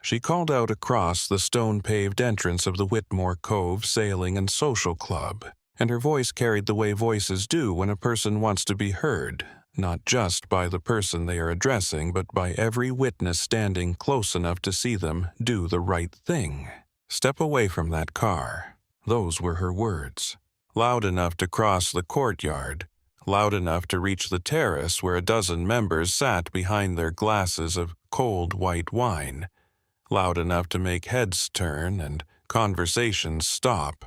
She called out across the stone-paved entrance of the Whitmore Cove Sailing and Social Club, and her voice carried the way voices do when a person wants to be heard, not just by the person they are addressing, but by every witness standing close enough to see them do the right thing. "Step away from that car." Those were her words. Loud enough to cross the courtyard, loud enough to reach the terrace where a dozen members sat behind their glasses of cold white wine, loud enough to make heads turn and conversations stop,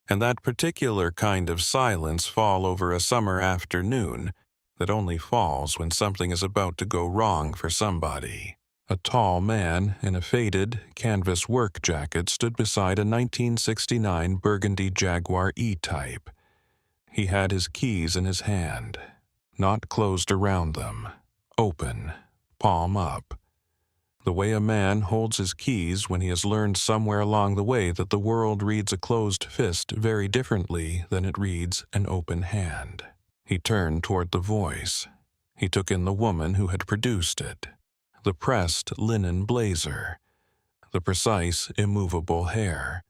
and that particular kind of silence fall over a summer afternoon that only falls when something is about to go wrong for somebody. A tall man in a faded canvas work jacket stood beside a 1969 burgundy Jaguar E-Type. He had his keys in his hand, not closed around them, open, palm up. The way a man holds his keys when he has learned somewhere along the way that the world reads a closed fist very differently than it reads an open hand. He turned toward the voice. He took in the woman who had produced it. The pressed linen blazer, the precise, immovable hair,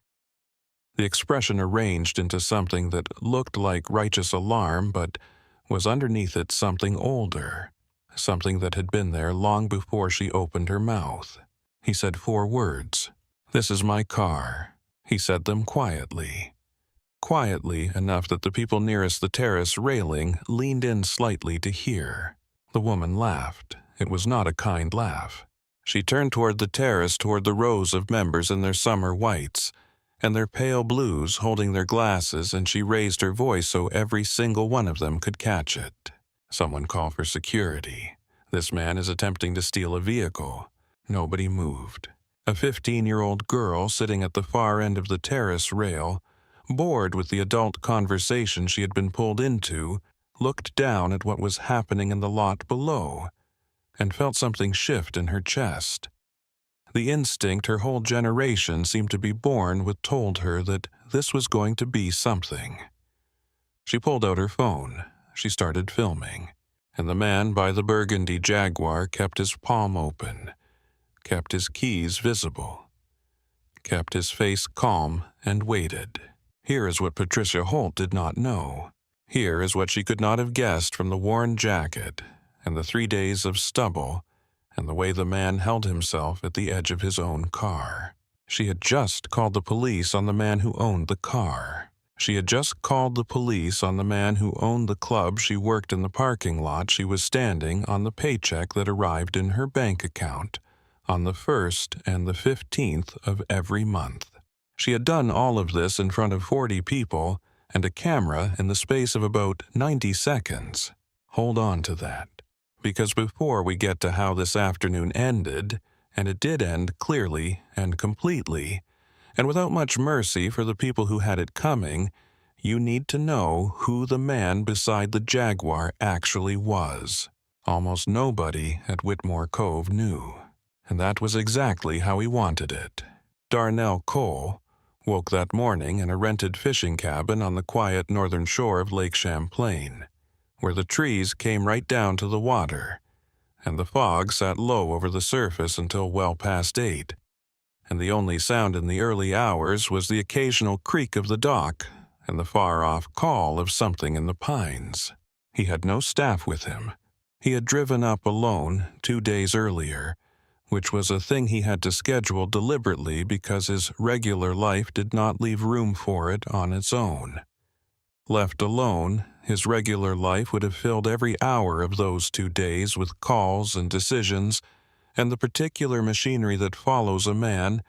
the expression arranged into something that looked like righteous alarm but was underneath it something older, something that had been there long before she opened her mouth. He said 4 words. "This is my car." He said them quietly. Quietly enough that the people nearest the terrace railing leaned in slightly to hear. The woman laughed. It was not a kind laugh. She turned toward the terrace, toward the rows of members in their summer whites and their pale blues holding their glasses, and she raised her voice so every single one of them could catch it. "Someone call for security. This man is attempting to steal a vehicle." Nobody moved. A 15-year-old girl sitting at the far end of the terrace rail, bored with the adult conversation she had been pulled into, looked down at what was happening in the lot below and felt something shift in her chest. The instinct her whole generation seemed to be born with told her that this was going to be something. She pulled out her phone. She started filming, and the man by the burgundy Jaguar kept his palm open, kept his keys visible, kept his face calm, and waited. Here is what Patricia Holt did not know. Here is what she could not have guessed from the worn jacket and the 3 days of stubble and the way the man held himself at the edge of his own car. She had just called the police on the man who owned the car. She had just called the police on the man who owned the club she worked in the parking lot she was standing on the paycheck that arrived in her bank account on the 1st and the 15th of every month. She had done all of this in front of 40 people and a camera in the space of about 90 seconds. Hold on to that. Because before we get to how this afternoon ended, and it did end clearly and completely, and without much mercy for the people who had it coming, you need to know who the man beside the Jaguar actually was. Almost nobody at Whitmore Cove knew, and that was exactly how he wanted it. Darnell Cole woke that morning in a rented fishing cabin on the quiet northern shore of Lake Champlain, where the trees came right down to the water, and the fog sat low over the surface until well past 8, and the only sound in the early hours was the occasional creak of the dock and the far-off call of something in the pines. He had no staff with him. He had driven up alone 2 days earlier, which was a thing he had to schedule deliberately because his regular life did not leave room for it on its own. Left alone, his regular life would have filled every hour of those 2 days with calls and decisions and the particular machinery that follows a man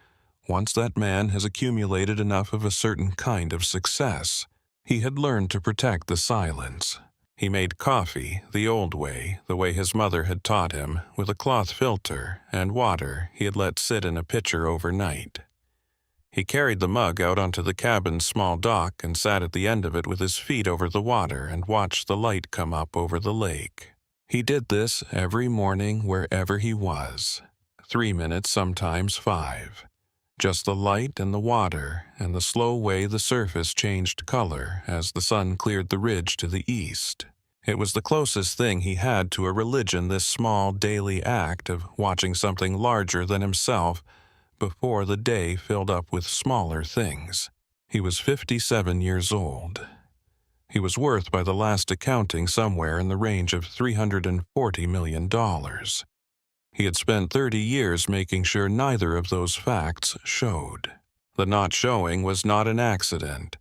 once that man has accumulated enough of a certain kind of success. He had learned to protect the silence. He made coffee the old way, the way his mother had taught him, with a cloth filter and water he had let sit in a pitcher overnight. He carried the mug out onto the cabin's small dock and sat at the end of it with his feet over the water and watched the light come up over the lake. He did this every morning wherever he was. 3 minutes, sometimes 5. Just the light and the water and the slow way the surface changed color as the sun cleared the ridge to the east. It was the closest thing he had to a religion, this small daily act of watching something larger than himself before the day filled up with smaller things. He was 57 years old. He was worth, by the last accounting, somewhere in the range of $340 million. He had spent 30 years making sure neither of those facts showed. The not showing was not an accident.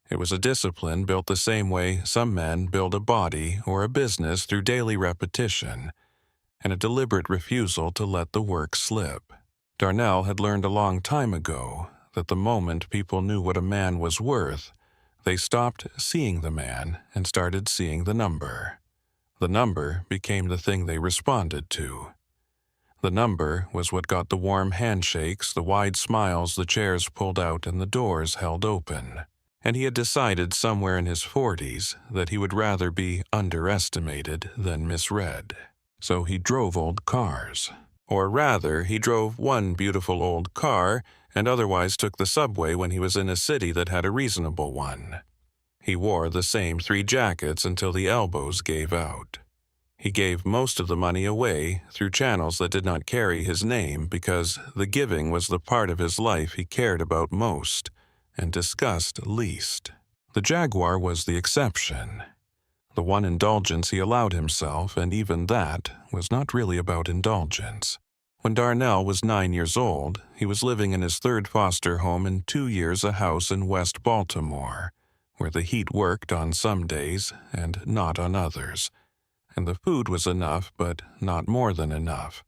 It was a discipline built the same way some men build a body or a business, through daily repetition, and a deliberate refusal to let the work slip. Darnell had learned a long time ago that the moment people knew what a man was worth, they stopped seeing the man and started seeing the number. The number became the thing they responded to. The number was what got the warm handshakes, the wide smiles, the chairs pulled out, and the doors held open. And he had decided somewhere in his 40s that he would rather be underestimated than misread. So he drove old cars. Or rather, he drove one beautiful old car and otherwise took the subway when he was in a city that had a reasonable one. He wore the same 3 jackets until the elbows gave out. He gave most of the money away through channels that did not carry his name, because the giving was the part of his life he cared about most and discussed least. The Jaguar was the exception. The one indulgence he allowed himself, and even that, was not really about indulgence. When Darnell was 9 years old, he was living in his 3rd foster home and 2 years a house in West Baltimore, where the heat worked on some days and not on others, and the food was enough but not more than enough.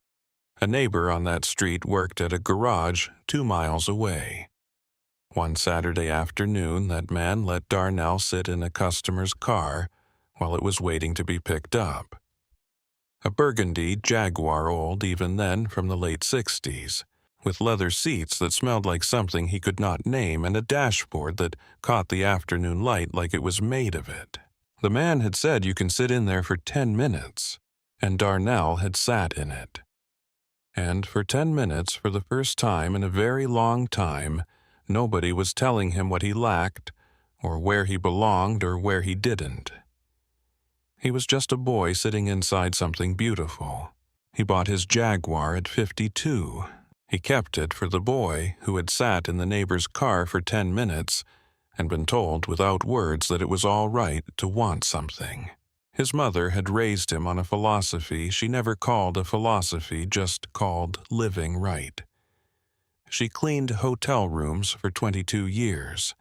A neighbor on that street worked at a garage 2 miles away. One Saturday afternoon, that man let Darnell sit in a customer's car while it was waiting to be picked up. A burgundy Jaguar, old even then, from the late 60s, with leather seats that smelled like something he could not name and a dashboard that caught the afternoon light like it was made of it. The man had said you can sit in there for 10 minutes, and Darnell had sat in it. And for 10 minutes, for the first time in a very long time, nobody was telling him what he lacked, or where he belonged, or where he didn't. He was just a boy sitting inside something beautiful. He bought his Jaguar at 52. He kept it for the boy who had sat in the neighbor's car for 10 minutes and been told without words that it was all right to want something. His mother had raised him on a philosophy she never called a philosophy, just called living right. She cleaned hotel rooms for 22 years.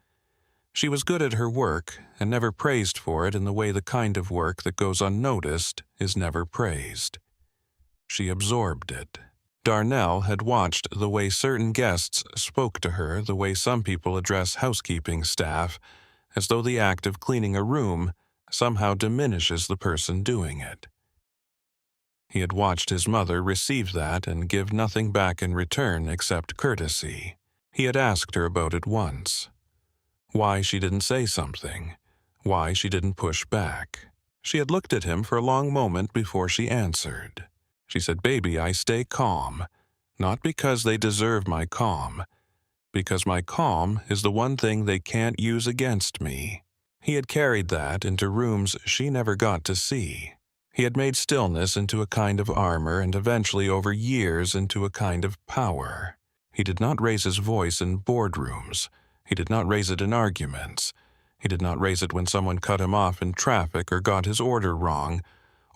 She was good at her work and never praised for it in the way the kind of work that goes unnoticed is never praised. She absorbed it. Darnell had watched the way certain guests spoke to her, the way some people address housekeeping staff, as though the act of cleaning a room somehow diminishes the person doing it. He had watched his mother receive that and give nothing back in return except courtesy. He had asked her about it once. Why she didn't say something. Why she didn't push back. She had looked at him for a long moment before she answered. She said, "Baby, I stay calm, not because they deserve my calm, because my calm is the one thing they can't use against me." He had carried that into rooms she never got to see. He had made stillness into a kind of armor and eventually over years into a kind of power. He did not raise his voice in boardrooms. He did not raise it in arguments. He did not raise it when someone cut him off in traffic or got his order wrong,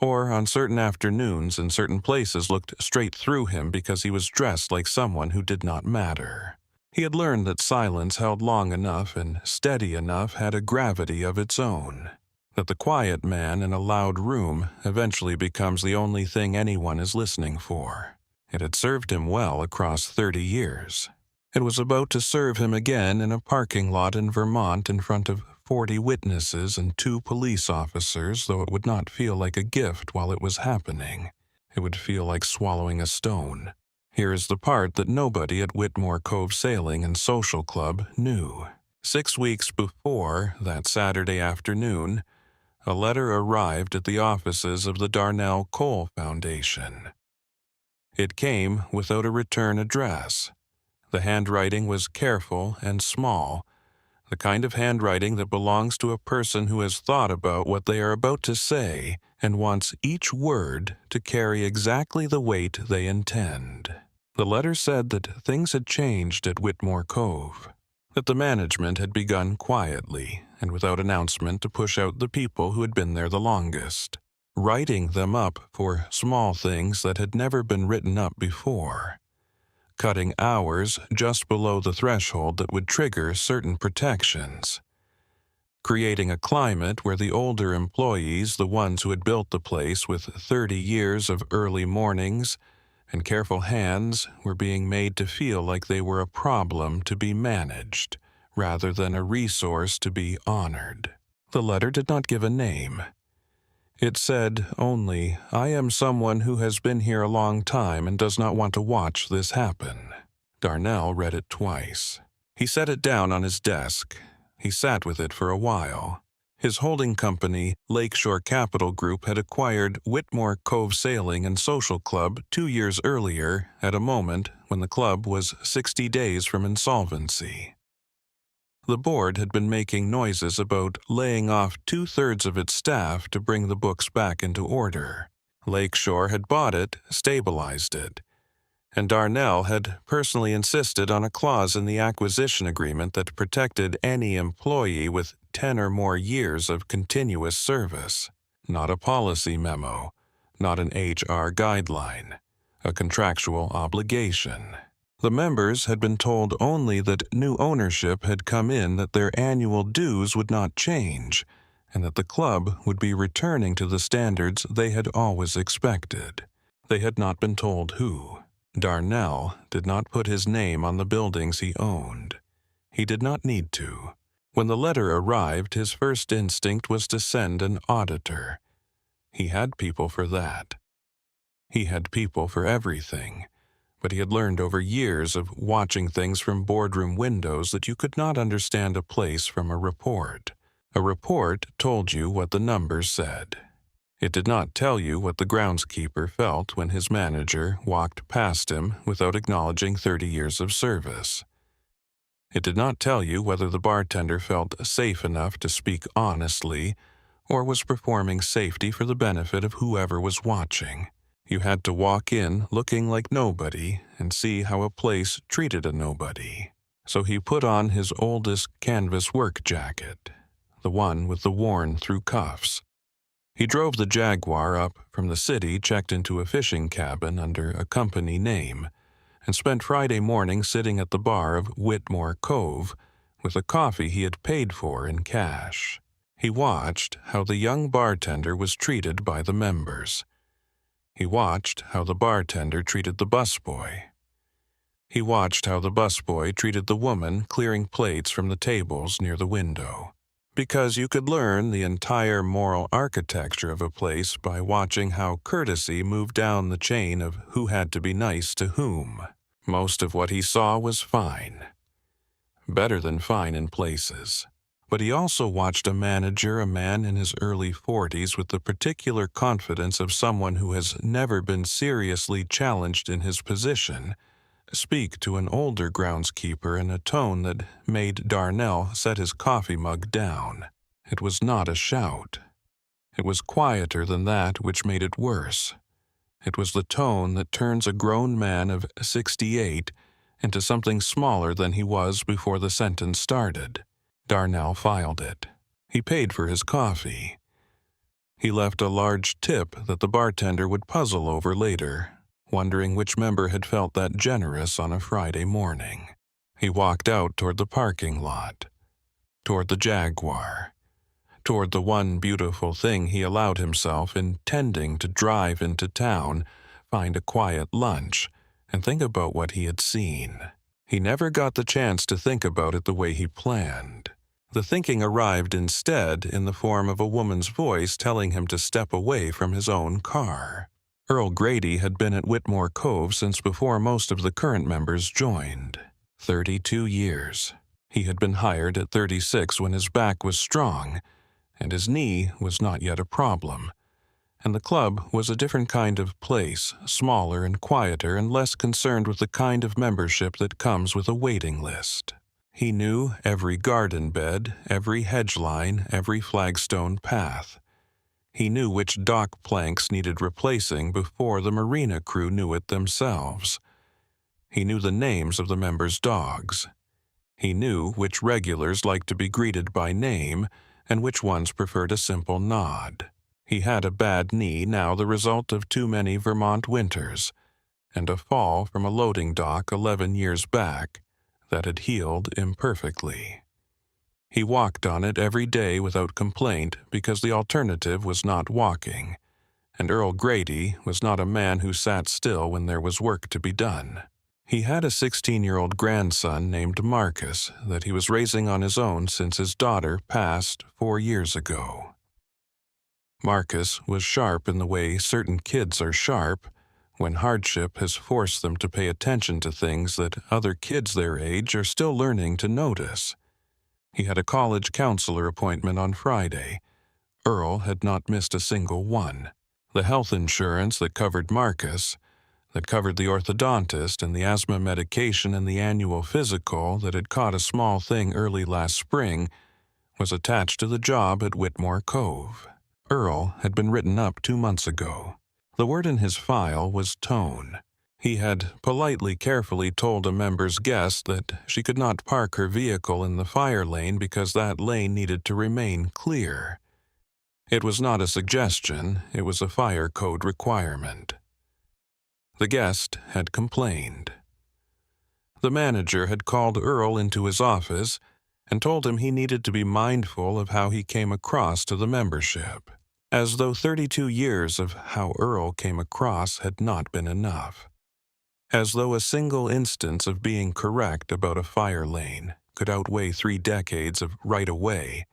or on certain afternoons in certain places looked straight through him because he was dressed like someone who did not matter. He had learned that silence held long enough and steady enough had a gravity of its own, that the quiet man in a loud room eventually becomes the only thing anyone is listening for. It had served him well across 30 years. It was about to serve him again in a parking lot in Vermont in front of 40 witnesses and 2 police officers, though it would not feel like a gift while it was happening. It would feel like swallowing a stone. Here is the part that nobody at Whitmore Cove Sailing and Social Club knew. 6 weeks before that Saturday afternoon, a letter arrived at the offices of the Darnell Cole Foundation. It came without a return address. The handwriting was careful and small. The kind of handwriting that belongs to a person who has thought about what they are about to say and wants each word to carry exactly the weight they intend. The letter said that things had changed at Whitmore Cove, that the management had begun quietly and without announcement to push out the people who had been there the longest, writing them up for small things that had never been written up before, cutting hours just below the threshold that would trigger certain protections, creating a climate where the older employees, the ones who had built the place with 30 years of early mornings and careful hands, were being made to feel like they were a problem to be managed rather than a resource to be honored. The letter did not give a name. It said only, "I am someone who has been here a long time and does not want to watch this happen." Darnell read it twice. He set it down on his desk. He sat with it for a while. His holding company, Lakeshore Capital Group, had acquired Whitmore Cove Sailing and Social Club 2 years earlier at a moment when the club was 60 days from insolvency. The board had been making noises about laying off 2/3 of its staff to bring the books back into order. Lakeshore had bought it, stabilized it, and Darnell had personally insisted on a clause in the acquisition agreement that protected any employee with 10 or more years of continuous service. Not a policy memo, not an HR guideline, a contractual obligation. The members had been told only that new ownership had come in, that their annual dues would not change, and that the club would be returning to the standards they had always expected. They had not been told who. Darnell did not put his name on the buildings he owned. He did not need to. When the letter arrived, his first instinct was to send an auditor. He had people for that. He had people for everything. But he had learned over years of watching things from boardroom windows that you could not understand a place from a report. A report told you what the numbers said. It did not tell you what the groundskeeper felt when his manager walked past him without acknowledging 30 years of service. It did not tell you whether the bartender felt safe enough to speak honestly or was performing safety for the benefit of whoever was watching. You had to walk in looking like nobody and see how a place treated a nobody. So he put on his oldest canvas work jacket, the one with the worn-through cuffs. He drove the Jaguar up from the city, checked into a fishing cabin under a company name, and spent Friday morning sitting at the bar of Whitmore Cove with a coffee he had paid for in cash. He watched how the young bartender was treated by the members. He watched how the bartender treated the busboy. He watched how the busboy treated the woman clearing plates from the tables near the window. Because you could learn the entire moral architecture of a place by watching how courtesy moved down the chain of who had to be nice to whom. Most of what he saw was fine. Better than fine in places. But he also watched a manager, a man in his early 40s with the particular confidence of someone who has never been seriously challenged in his position, speak to an older groundskeeper in a tone that made Darnell set his coffee mug down. It was not a shout. It was quieter than that, which made it worse. It was the tone that turns a grown man of 68 into something smaller than he was before the sentence started. Darnell filed it. He paid for his coffee. He left a large tip that the bartender would puzzle over later, wondering which member had felt that generous on a Friday morning. He walked out toward the parking lot, toward the Jaguar, toward the one beautiful thing he allowed himself, intending to drive into town, find a quiet lunch, and think about what he had seen. He never got the chance to think about it the way he planned. The thinking arrived instead in the form of a woman's voice telling him to step away from his own car. Earl Grady had been at Whitmore Cove since before most of the current members joined. 32 years. He had been hired at 36 when his back was strong, and his knee was not yet a problem. And the club was a different kind of place, smaller and quieter and less concerned with the kind of membership that comes with a waiting list. He knew every garden bed, every hedge line, every flagstone path. He knew which dock planks needed replacing before the marina crew knew it themselves. He knew the names of the members' dogs. He knew which regulars liked to be greeted by name and which ones preferred a simple nod. He had a bad knee, now the result of too many Vermont winters, and a fall from a loading dock 11 years back that had healed imperfectly. He walked on it every day without complaint because the alternative was not walking, and Earl Grady was not a man who sat still when there was work to be done. He had a 16-year-old grandson named Marcus that he was raising on his own since his daughter passed 4 years ago. Marcus was sharp in the way certain kids are sharp when hardship has forced them to pay attention to things that other kids their age are still learning to notice. He had a college counselor appointment on Friday. Earl had not missed a single one. The health insurance that covered Marcus, that covered the orthodontist and the asthma medication and the annual physical that had caught a small thing early last spring, was attached to the job at Whitmore Cove. Earl had been written up 2 months ago. The word in his file was tone. He had politely, carefully told a member's guest that she could not park her vehicle in the fire lane because that lane needed to remain clear. It was not a suggestion, it was a fire code requirement. The guest had complained. The manager had called Earl into his office and told him he needed to be mindful of how he came across to the membership, as though 32 years of how Earl came across had not been enough. As though a single instance of being correct about a fire lane could outweigh 3 decades of right away,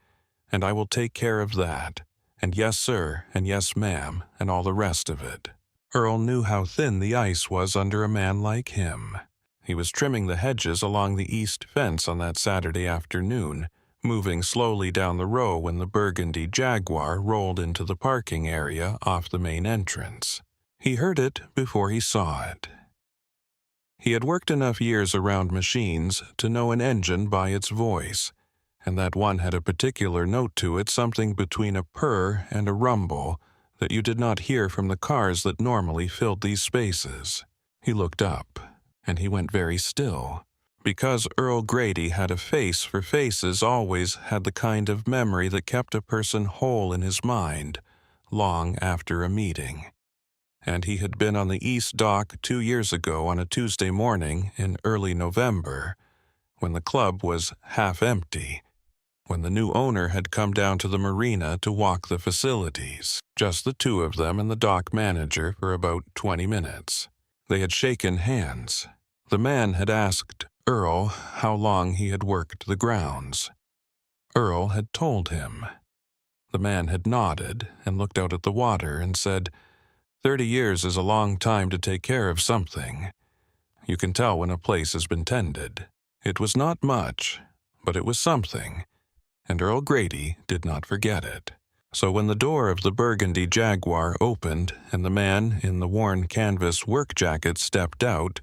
and I will take care of that, and yes sir, and yes ma'am, and all the rest of it. Earl knew how thin the ice was under a man like him. He was trimming the hedges along the east fence on that Saturday afternoon, moving slowly down the row when the burgundy Jaguar rolled into the parking area off the main entrance. He heard it before he saw it. He had worked enough years around machines to know an engine by its voice, and that one had a particular note to it, something between a purr and a rumble that you did not hear from the cars that normally filled these spaces. He looked up, and he went very still, because Earl Grady had a face for faces, always had the kind of memory that kept a person whole in his mind long after a meeting. And he had been on the East Dock 2 years ago on a Tuesday morning in early November, when the club was half empty, when the new owner had come down to the marina to walk the facilities, just the two of them and the dock manager for about 20 minutes. They had shaken hands. The man had asked Earl how long he had worked the grounds. Earl had told him. The man had nodded and looked out at the water and said, 30 years is a long time to take care of something. You can tell when a place has been tended. It was not much, but it was something, and Earl Grady did not forget it. So when the door of the burgundy Jaguar opened and the man in the worn canvas work jacket stepped out,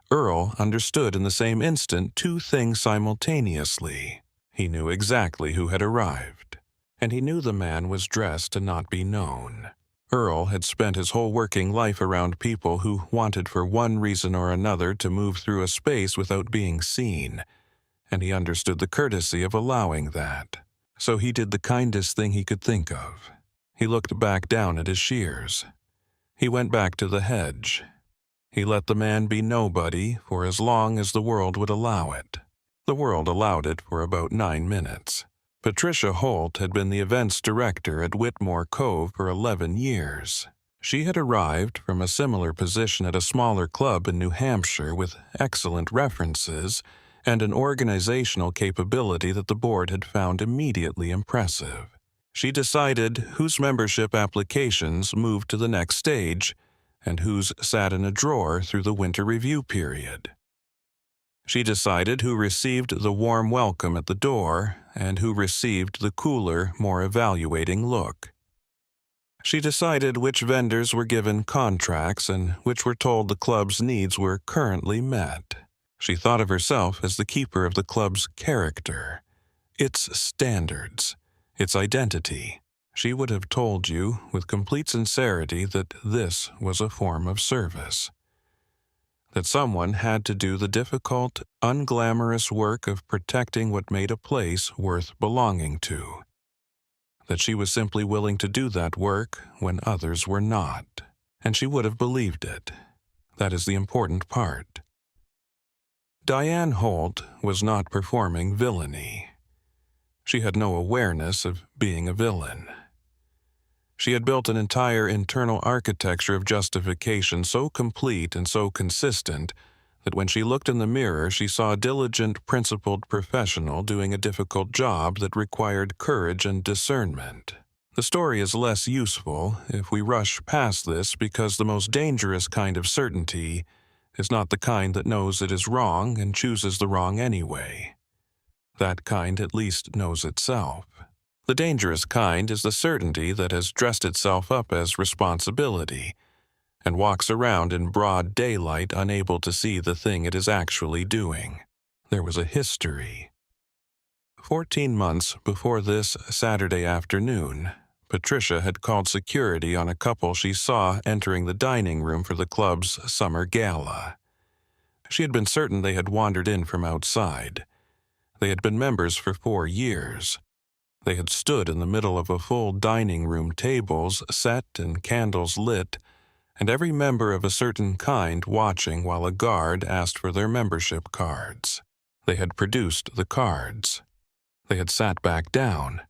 Earl understood in the same instant 2 things simultaneously. He knew exactly who had arrived, and he knew the man was dressed to not be known. Earl had spent his whole working life around people who wanted for one reason or another to move through a space without being seen, and he understood the courtesy of allowing that. So he did the kindest thing he could think of. He looked back down at his shears. He went back to the hedge. He let the man be nobody for as long as the world would allow it. The world allowed it for about 9 minutes. Patricia Holt had been the events director at Whitmore Cove for 11 years. She had arrived from a similar position at a smaller club in New Hampshire with excellent references and an organizational capability that the board had found immediately impressive. She decided whose membership applications moved to the next stage and whose sat in a drawer through the winter review period. She decided who received the warm welcome at the door and who received the cooler, more evaluating look. She decided which vendors were given contracts and which were told the club's needs were currently met. She thought of herself as the keeper of the club's character, its standards, its identity. She would have told you with complete sincerity that this was a form of service. That someone had to do the difficult, unglamorous work of protecting what made a place worth belonging to. That she was simply willing to do that work when others were not. And she would have believed it. That is the important part. Diane Holt was not performing villainy. She had no awareness of being a villain. She had built an entire internal architecture of justification so complete and so consistent that when she looked in the mirror she saw a diligent, principled professional doing a difficult job that required courage and discernment. The story is less useful if we rush past this because the most dangerous kind of certainty is not the kind that knows it is wrong and chooses the wrong anyway. That kind at least knows itself. The dangerous kind is the certainty that has dressed itself up as responsibility and walks around in broad daylight unable to see the thing it is actually doing. There was a history. 14 months before this Saturday afternoon, Patricia had called security on a couple she saw entering the dining room for the club's summer gala. She had been certain they had wandered in from outside. They had been members for 4 years. They had stood in the middle of a full dining room, tables set and candles lit, and every member of a certain kind watching while a guard asked for their membership cards. They had produced the cards. They had sat back down.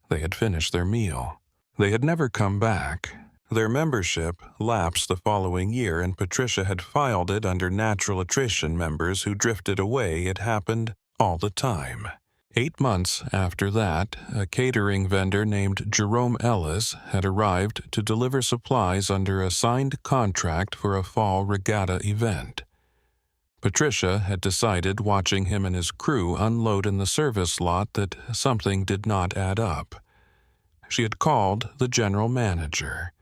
They had finished their meal. They had never come back. Their membership lapsed the following year, and Patricia had filed it under natural attrition members who drifted away. It happened all the time. 8 months after that, a catering vendor named Jerome Ellis had arrived to deliver supplies under a signed contract for a fall regatta event. Patricia had decided, watching him and his crew unload in the service lot, that something did not add up. She had called the general manager.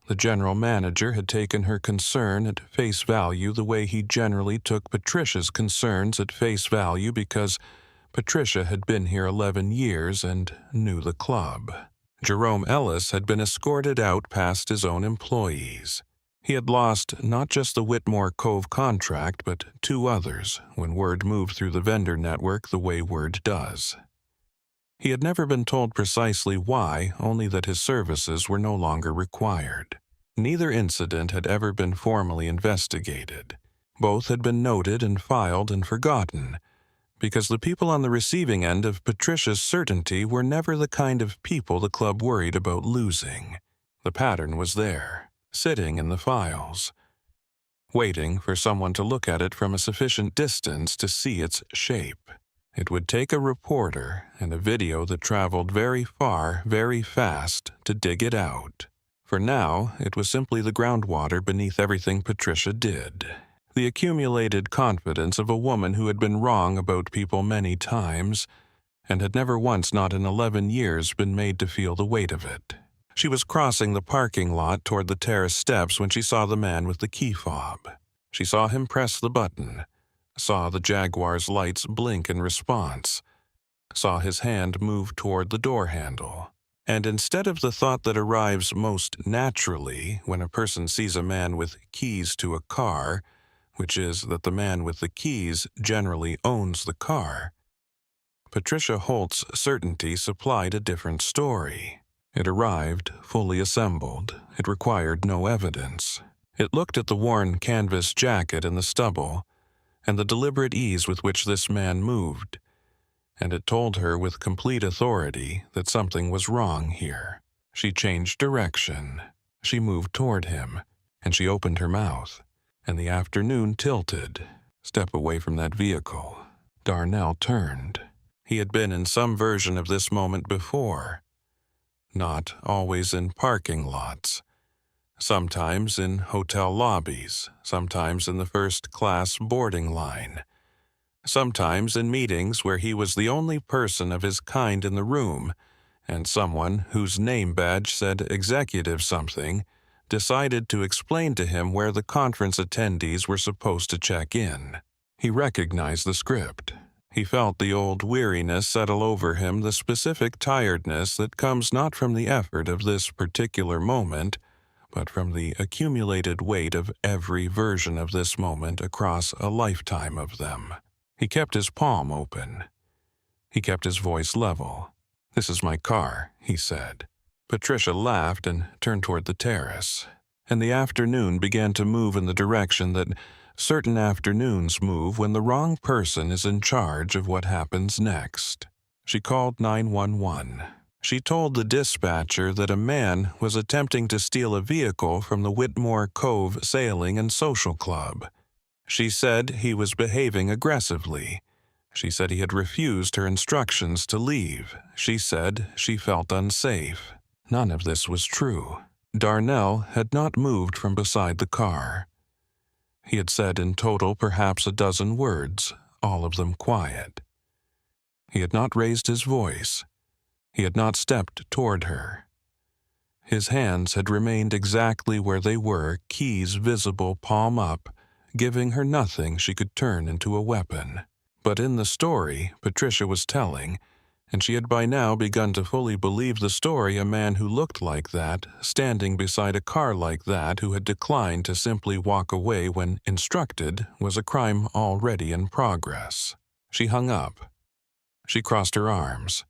The general manager had taken her concern at face value the way he generally took Patricia's concerns at face value because Patricia had been here 11 years and knew the club. Jerome Ellis had been escorted out past his own employees. He had lost not just the Whitmore Cove contract, but 2 others when word moved through the vendor network the way word does. He had never been told precisely why, only that his services were no longer required. Neither incident had ever been formally investigated. Both had been noted and filed and forgotten, because the people on the receiving end of Patricia's certainty were never the kind of people the club worried about losing. The pattern was there, sitting in the files, waiting for someone to look at it from a sufficient distance to see its shape. It would take a reporter and a video that traveled very far, very fast to dig it out. For now, it was simply the groundwater beneath everything Patricia did. The accumulated confidence of a woman who had been wrong about people many times and had never once, not in 11 years, been made to feel the weight of it. She was crossing the parking lot toward the terrace steps when she saw the man with the key fob. She saw him press the button, saw the Jaguar's lights blink in response, saw his hand move toward the door handle. And instead of the thought that arrives most naturally when a person sees a man with keys to a car, which is that the man with the keys generally owns the car, Patricia Holt's certainty supplied a different story. It arrived fully assembled. It required no evidence. It looked at the worn canvas jacket in the stubble and the deliberate ease with which this man moved, and it told her with complete authority that something was wrong here. She changed direction. She moved toward him, and she opened her mouth, and the afternoon tilted. Step away from that vehicle. Darnell turned. He had been in some version of this moment before. Not always in parking lots. Sometimes in hotel lobbies, sometimes in the first-class boarding line, sometimes in meetings where he was the only person of his kind in the room, and someone whose name badge said executive something decided to explain to him where the conference attendees were supposed to check in. He recognized the script. He felt the old weariness settle over him, the specific tiredness that comes not from the effort of this particular moment, but from the accumulated weight of every version of this moment across a lifetime of them. He kept his palm open. He kept his voice level. "This is my car," he said. Patricia laughed and turned toward the terrace, and the afternoon began to move in the direction that certain afternoons move when the wrong person is in charge of what happens next. She called 911. She told the dispatcher that a man was attempting to steal a vehicle from the Whitmore Cove Sailing and Social Club. She said he was behaving aggressively. She said he had refused her instructions to leave. She said she felt unsafe. None of this was true. Darnell had not moved from beside the car. He had said in total perhaps a dozen words, all of them quiet. He had not raised his voice. He had not stepped toward her. His hands had remained exactly where they were, keys visible palm up, giving her nothing she could turn into a weapon. But in the story Patricia was telling, and she had by now begun to fully believe the story, a man who looked like that, standing beside a car like that, who had declined to simply walk away when instructed, was a crime already in progress. She hung up. She crossed her arms.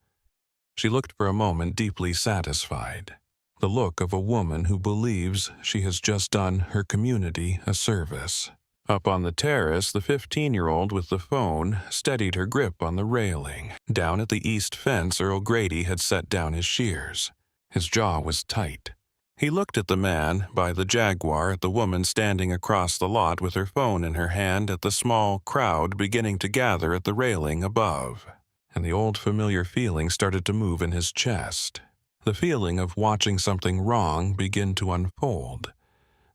She looked for a moment deeply satisfied, the look of a woman who believes she has just done her community a service. Up on the terrace, the 15-year-old with the phone steadied her grip on the railing. Down at the east fence, Earl Grady had set down his shears. His jaw was tight. He looked at the man by the Jaguar, at the woman standing across the lot with her phone in her hand, at the small crowd beginning to gather at the railing above. And the old familiar feeling started to move in his chest. The feeling of watching something wrong begin to unfold,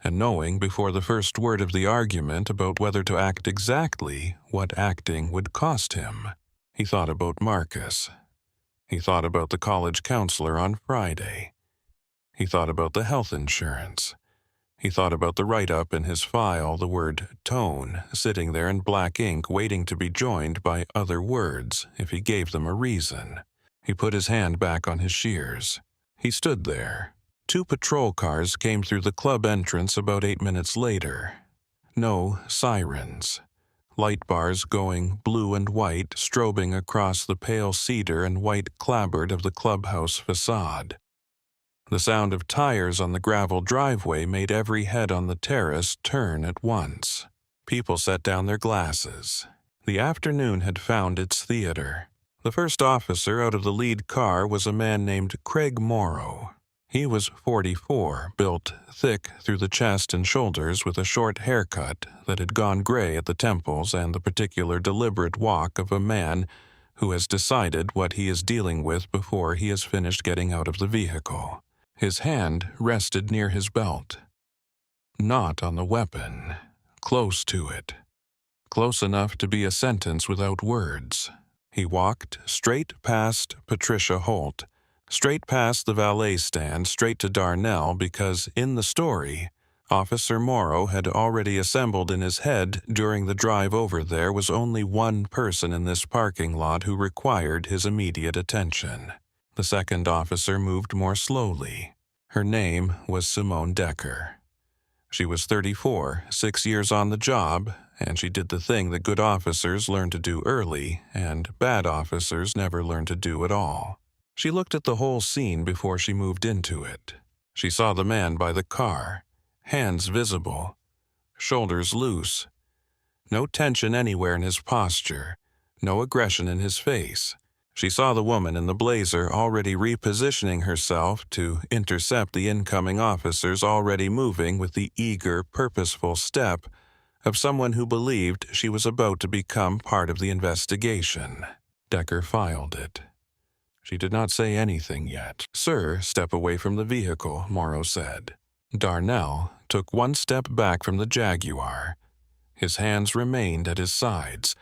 and knowing before the first word of the argument about whether to act exactly what acting would cost him. He thought about Marcus. He thought about the college counselor on Friday. He thought about the health insurance. He thought about the write-up in his file, the word tone, sitting there in black ink waiting to be joined by other words if he gave them a reason. He put his hand back on his shears. He stood there. 2 patrol cars came through the club entrance about 8 minutes later. No sirens. Light bars going blue and white, strobing across the pale cedar and white clapboard of the clubhouse facade. The sound of tires on the gravel driveway made every head on the terrace turn at once. People set down their glasses. The afternoon had found its theater. The first officer out of the lead car was a man named Craig Morrow. He was 44, built thick through the chest and shoulders with a short haircut that had gone gray at the temples and the particular deliberate walk of a man who has decided what he is dealing with before he has finished getting out of the vehicle. His hand rested near his belt. Not on the weapon. Close to it. Close enough to be a sentence without words. He walked straight past Patricia Holt, straight past the valet stand, straight to Darnell, because in the story, Officer Morrow had already assembled in his head during the drive over there was only one person in this parking lot who required his immediate attention. The second officer moved more slowly. Her name was Simone Decker. She was 34, 6 years on the job, and she did the thing that good officers learn to do early and bad officers never learn to do at all. She looked at the whole scene before she moved into it. She saw the man by the car, hands visible, shoulders loose. No tension anywhere in his posture, no aggression in his face. She saw the woman in the blazer already repositioning herself to intercept the incoming officers already moving with the eager, purposeful step of someone who believed she was about to become part of the investigation. Decker filed it. She did not say anything yet. "Sir, step away from the vehicle," Morrow said. Darnell took one step back from the Jaguar. His hands remained at his sides,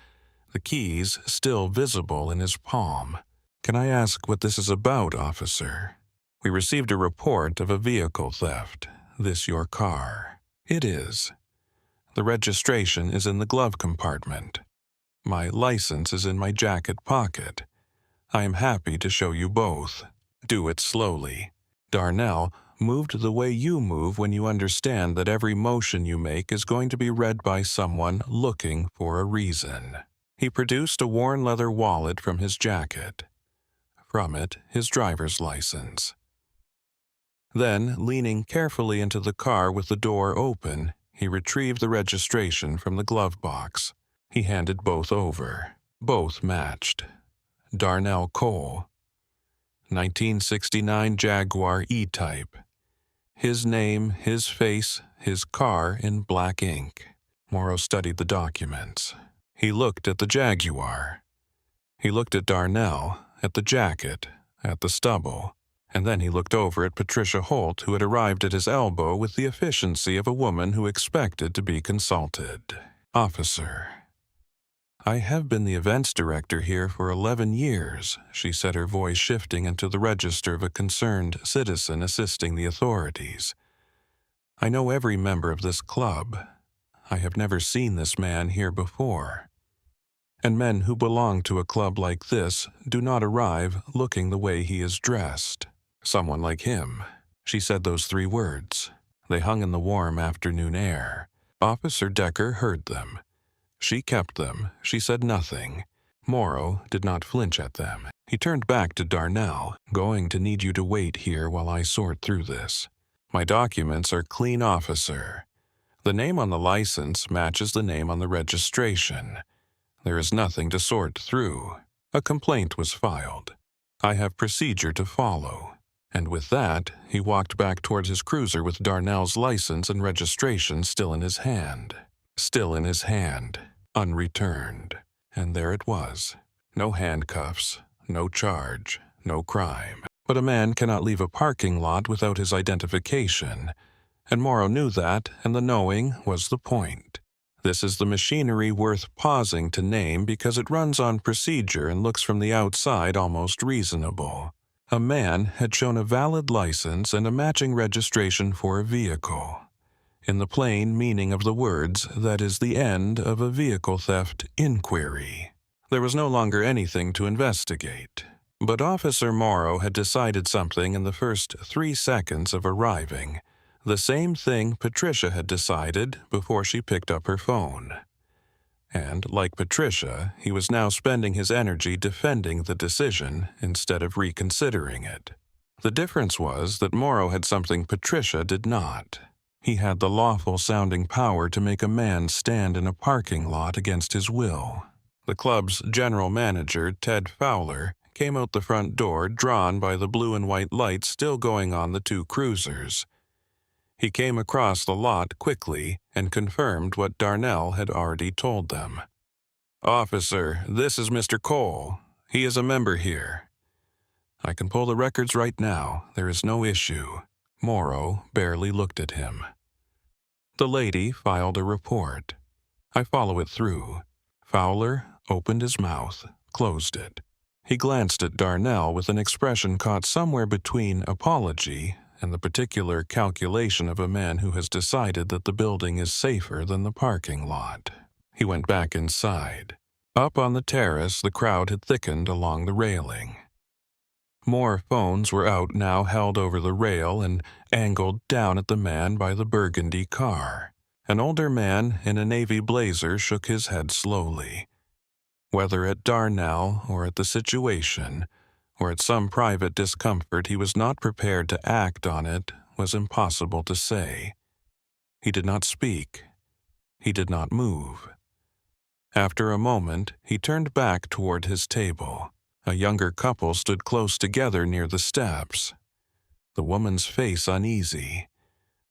the keys still visible in his palm. "Can I ask what this is about, officer?" "We received a report of a vehicle theft. This your car?" "It is." The registration is in the glove compartment. My license is in my jacket pocket. I am happy to show you both. Do it slowly. Darnell moved the way you move when you understand that every motion you make is going to be read by someone looking for a reason. He produced a worn leather wallet from his jacket. From it, his driver's license. Then, leaning carefully into the car with the door open, he retrieved the registration from the glove box. He handed both over. Both matched. Darnell Cole. 1969 Jaguar E-Type. His name, his face, his car in black ink. Morrow studied the documents. He looked at the Jaguar. He looked at Darnell, at the jacket, at the stubble, and then he looked over at Patricia Holt, who had arrived at his elbow with the efficiency of a woman who expected to be consulted. "Officer, I have been the events director here for 11 years, she said, her voice shifting into the register of a concerned citizen assisting the authorities. I know every member of this club. I have never seen this man here before. And men who belong to a club like this do not arrive looking the way he is dressed. Someone like him." She said those 3 words. They hung in the warm afternoon air. Officer Decker heard them. She kept them. She said nothing. Morrow did not flinch at them. He turned back to Darnell. "Going to need you to wait here while I sort through this. My documents are clean, officer. The name on the license matches the name on the registration. There is nothing to sort through. A complaint was filed. I have procedure to follow." And with that, he walked back towards his cruiser with Darnell's license and registration still in his hand. Still in his hand, unreturned. And there it was. No handcuffs, no charge, no crime. But a man cannot leave a parking lot without his identification. And Morrow knew that, and the knowing was the point. This is the machinery worth pausing to name because it runs on procedure and looks from the outside almost reasonable. A man had shown a valid license and a matching registration for a vehicle. In the plain meaning of the words, that is the end of a vehicle theft inquiry. There was no longer anything to investigate. But Officer Morrow had decided something in the first 3 seconds of arriving. The same thing Patricia had decided before she picked up her phone. And, like Patricia, he was now spending his energy defending the decision instead of reconsidering it. The difference was that Morrow had something Patricia did not. He had the lawful-sounding power to make a man stand in a parking lot against his will. The club's general manager, Ted Fowler, came out the front door drawn by the blue and white lights still going on the 2 cruisers. He came across the lot quickly and confirmed what Darnell had already told them. "Officer, this is Mr. Cole. He is a member here." "I can pull the records right now. There is no issue." Morrow barely looked at him. The lady filed a report. I follow it through. Fowler opened his mouth, closed it. He glanced at Darnell with an expression caught somewhere between apology and the particular calculation of a man who has decided that the building is safer than the parking lot. He went back inside. Up on the terrace, the crowd had thickened along the railing. More phones were out now, held over the rail and angled down at the man by the burgundy car. An older man in a navy blazer shook his head slowly. Whether at Darnell or at the situation, or at some private discomfort he was not prepared to act on it, was impossible to say. He did not speak. He did not move. After a moment, he turned back toward his table. A younger couple stood close together near the steps. The woman's face uneasy.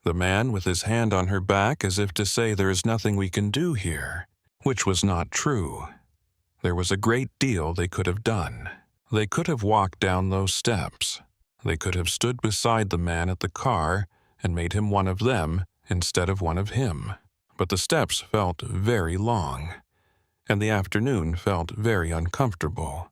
The man with his hand on her back as if to say there is nothing we can do here, which was not true. There was a great deal they could have done. They could have walked down those steps. They could have stood beside the man at the car and made him one of them instead of one of him. But the steps felt very long, and the afternoon felt very uncomfortable.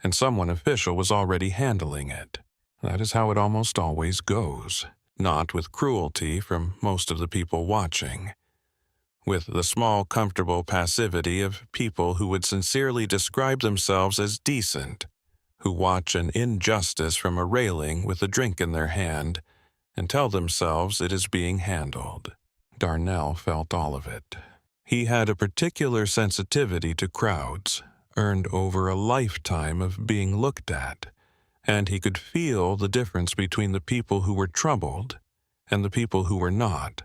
And someone official was already handling it. That is how it almost always goes, not with cruelty from most of the people watching. with the small, comfortable passivity of people who would sincerely describe themselves as decent, who watch an injustice from a railing with a drink in their hand and tell themselves it is being handled. Darnell felt all of it. He had a particular sensitivity to crowds, earned over a lifetime of being looked at, and he could feel the difference between the people who were troubled and the people who were not.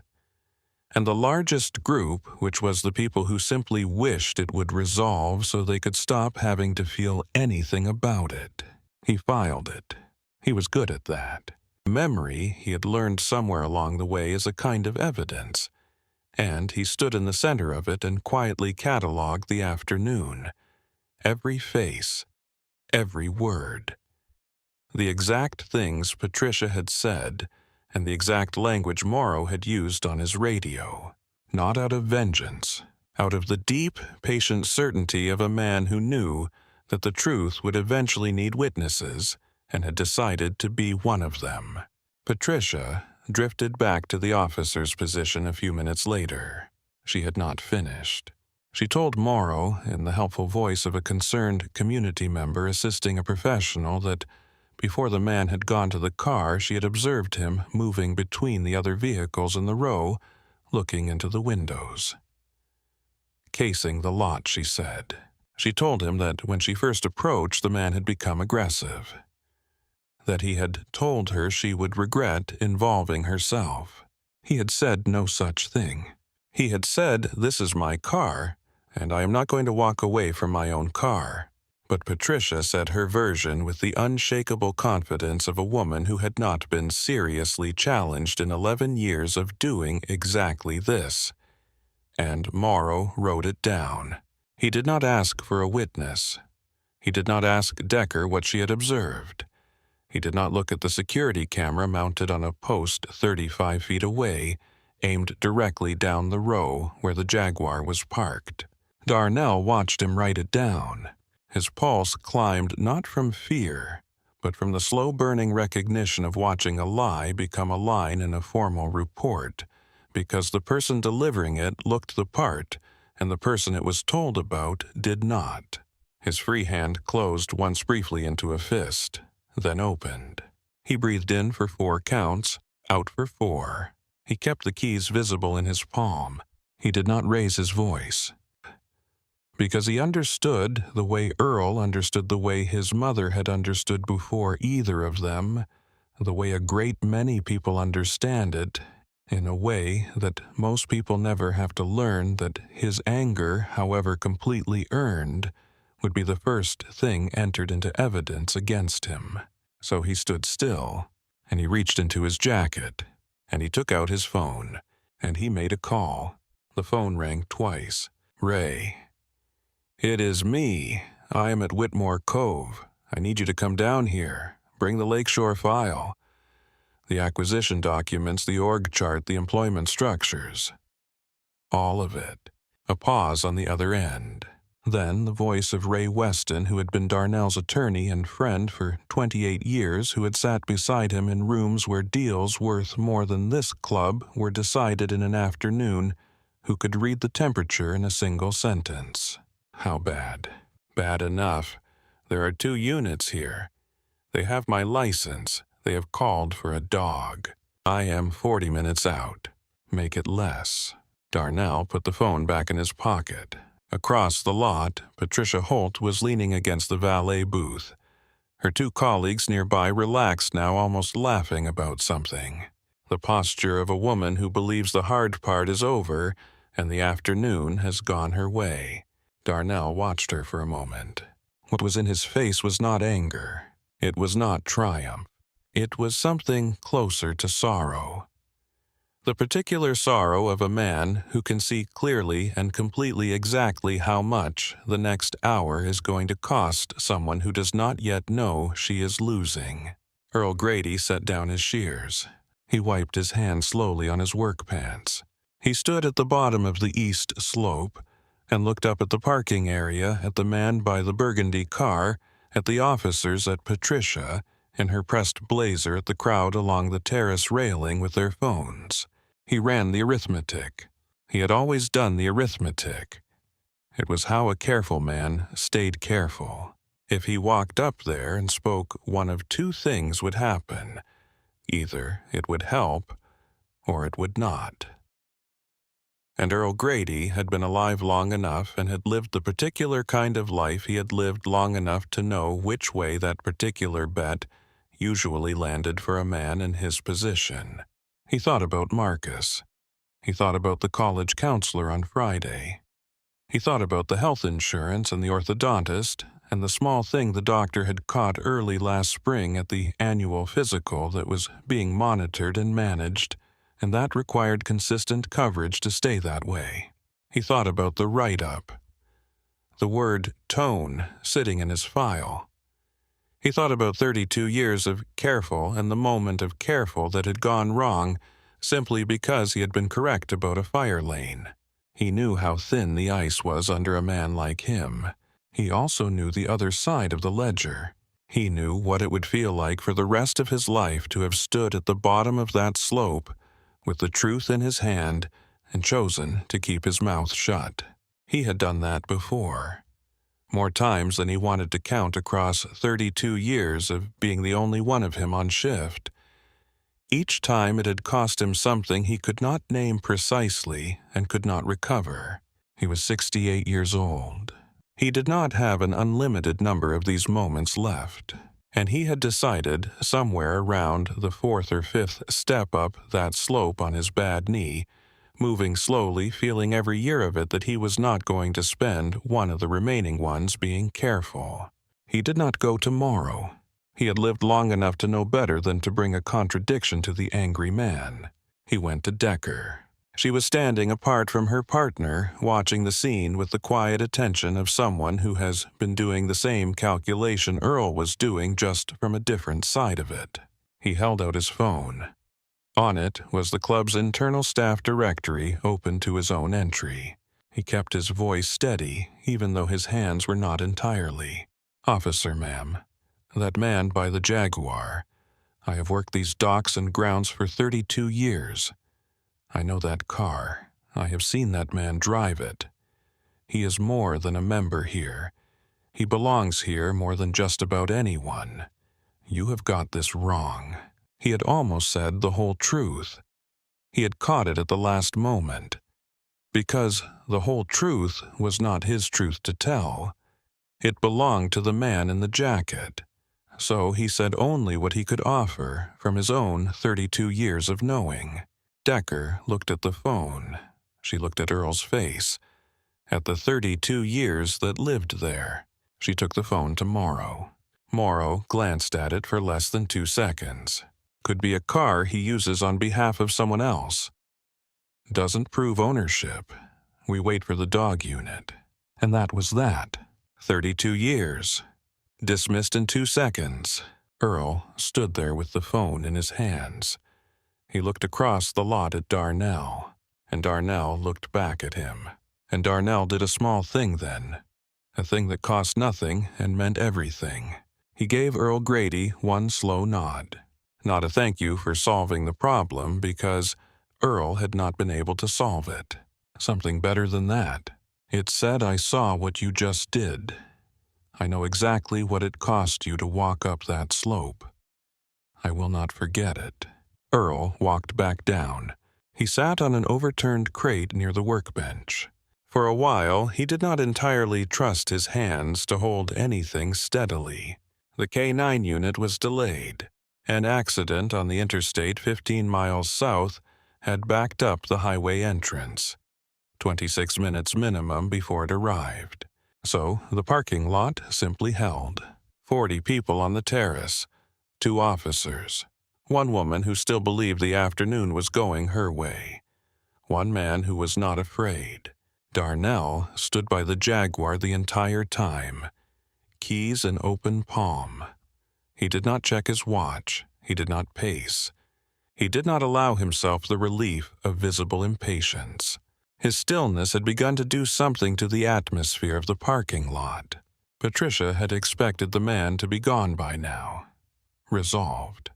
And the largest group, which was the people who simply wished it would resolve so they could stop having to feel anything about it. He filed it. He was good at that. Memory, he had learned somewhere along the way, is a kind of evidence, and he stood in the center of it and quietly cataloged the afternoon. Every face, every word. The exact things Patricia had said, and the exact language Morrow had used on his radio. Not out of vengeance, out of the deep, patient certainty of a man who knew that the truth would eventually need witnesses, and had decided to be one of them. Patricia drifted back to the officer's position a few minutes later. She had not finished. She told Morrow, in the helpful voice of a concerned community member assisting a professional, that before the man had gone to the car, she had observed him moving between the other vehicles in the row, looking into the windows. Casing the lot, she said. She told him that when she first approached, the man had become aggressive. That he had told her she would regret involving herself. He had said no such thing. He had said, "This is my car, and I am not going to walk away from my own car." But Patricia said her version with the unshakable confidence of a woman who had not been seriously challenged in 11 years of doing exactly this. And Morrow wrote it down. He did not ask for a witness. He did not ask Decker what she had observed. He did not look at the security camera mounted on a post 35 feet away, aimed directly down the row where the Jaguar was parked. Darnell watched him write it down. His pulse climbed not from fear, but from the slow-burning recognition of watching a lie become a line in a formal report, because the person delivering it looked the part, and the person it was told about did not. His free hand closed once briefly into a fist, then opened. He breathed in for 4 counts, out for 4. He kept the keys visible in his palm. He did not raise his voice, because he understood the way Earl understood the way his mother had understood before either of them, the way a great many people understand it, in a way that most people never have to learn, that his anger, however completely earned, would be the first thing entered into evidence against him. So he stood still, and he reached into his jacket, and he took out his phone, and he made a call. The phone rang twice. "Ray." "It is me. I am at Whitmore Cove. I need you to come down here. Bring the Lakeshore file. The acquisition documents, the org chart, the employment structures. All of it." A pause on the other end. Then the voice of Ray Weston, who had been Darnell's attorney and friend for 28 years, who had sat beside him in rooms where deals worth more than this club were decided in an afternoon, who could read the temperature in a single sentence. "How bad?" "Bad enough. There are 2 units here. They have my license. They have called for a dog. I am 40 minutes out. Make it less." Darnell put the phone back in his pocket. Across the lot, Patricia Holt was leaning against the valet booth. Her 2 colleagues nearby relaxed now, almost laughing about something. The posture of a woman who believes the hard part is over and the afternoon has gone her way. Darnell watched her for a moment. What was in his face was not anger. It was not triumph. It was something closer to sorrow. The particular sorrow of a man who can see clearly and completely exactly how much the next hour is going to cost someone who does not yet know she is losing. Earl Grady set down his shears. He wiped his hand slowly on his work pants. He stood at the bottom of the east slope and looked up at the parking area, at the man by the burgundy car, at the officers, at Patricia, in her pressed blazer, at the crowd along the terrace railing with their phones. He ran the arithmetic. He had always done the arithmetic. It was how a careful man stayed careful. If he walked up there and spoke, one of two things would happen. Either it would help, or it would not. And Earl Grady had been alive long enough and had lived the particular kind of life he had lived long enough to know which way that particular bet usually landed for a man in his position. He thought about Marcus. He thought about the college counselor on Friday. He thought about the health insurance and the orthodontist and the small thing the doctor had caught early last spring at the annual physical that was being monitored and managed, and that required consistent coverage to stay that way. He thought about the write-up, the word tone sitting in his file. He thought about 32 years of careful and the moment of careful that had gone wrong simply because he had been correct about a fire lane. He knew how thin the ice was under a man like him. He also knew the other side of the ledger. He knew what it would feel like for the rest of his life to have stood at the bottom of that slope with the truth in his hand and chosen to keep his mouth shut. He had done that before. More times than he wanted to count across 32 years of being the only one of him on shift. Each time it had cost him something he could not name precisely and could not recover. He was 68 years old. He did not have an unlimited number of these moments left, and he had decided somewhere around the 4th or 5th step up that slope on his bad knee, moving slowly, feeling every year of it that he was not going to spend one of the remaining ones being careful. He did not go tomorrow. He had lived long enough to know better than to bring a contradiction to the angry man. He went to Decker. She was standing apart from her partner, watching the scene with the quiet attention of someone who has been doing the same calculation Earl was doing, just from a different side of it. He held out his phone. On it was the club's internal staff directory open to his own entry. He kept his voice steady, even though his hands were not entirely. "Officer, ma'am. That man by the Jaguar. I have worked these docks and grounds for 32 years. I know that car. I have seen that man drive it. He is more than a member here. He belongs here more than just about anyone. You have got this wrong." He had almost said the whole truth. He had caught it at the last moment. Because the whole truth was not his truth to tell. It belonged to the man in the jacket. So he said only what he could offer from his own 32 years of knowing. Decker looked at the phone. She looked at Earl's face. At the 32 years that lived there. She took the phone to Morrow. Morrow glanced at it for less than 2 seconds. Could be a car he uses on behalf of someone else. Doesn't prove ownership. We wait for the dog unit. And that was that. 32 years. Dismissed in 2 seconds. Earl stood there with the phone in his hands. He looked across the lot at Darnell, and Darnell looked back at him. And Darnell did a small thing then, a thing that cost nothing and meant everything. He gave Earl Grady one slow nod. Not a thank you for solving the problem, because Earl had not been able to solve it. Something better than that. It said, "I saw what you just did. I know exactly what it cost you to walk up that slope. I will not forget it." Earl walked back down. He sat on an overturned crate near the workbench. For a while, he did not entirely trust his hands to hold anything steadily. The K9 unit was delayed. An accident on the interstate 15 miles south had backed up the highway entrance. 26 minutes minimum before it arrived. So the parking lot simply held. 40 people on the terrace, 2 officers, 1 woman who still believed the afternoon was going her way, 1 man who was not afraid. Darnell stood by the Jaguar the entire time, keys in open palm. He did not check his watch. He did not pace. He did not allow himself the relief of visible impatience. His stillness had begun to do something to the atmosphere of the parking lot. Patricia had expected the man to be gone by now. Resolved.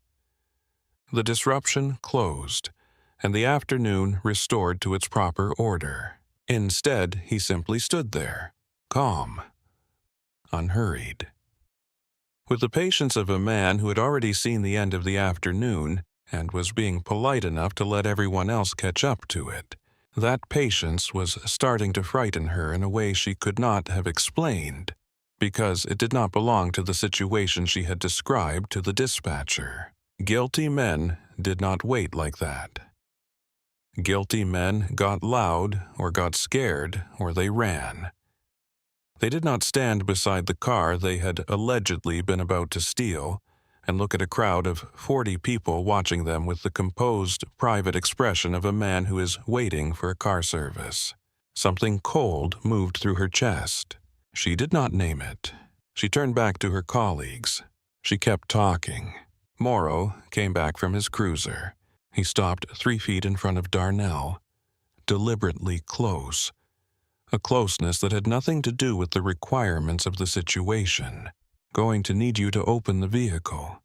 The disruption closed, and the afternoon restored to its proper order. Instead, he simply stood there, calm, unhurried. With the patience of a man who had already seen the end of the afternoon and was being polite enough to let everyone else catch up to it, that patience was starting to frighten her in a way she could not have explained, because it did not belong to the situation she had described to the dispatcher. Guilty men did not wait like that. Guilty men got loud or got scared or they ran. They did not stand beside the car they had allegedly been about to steal and look at a crowd of 40 people watching them with the composed, private expression of a man who is waiting for a car service. Something cold moved through her chest. She did not name it. She turned back to her colleagues. She kept talking. Morrow came back from his cruiser. He stopped 3 feet in front of Darnell, deliberately close. A closeness that had nothing to do with the requirements of the situation. Going to need you to open the vehicle.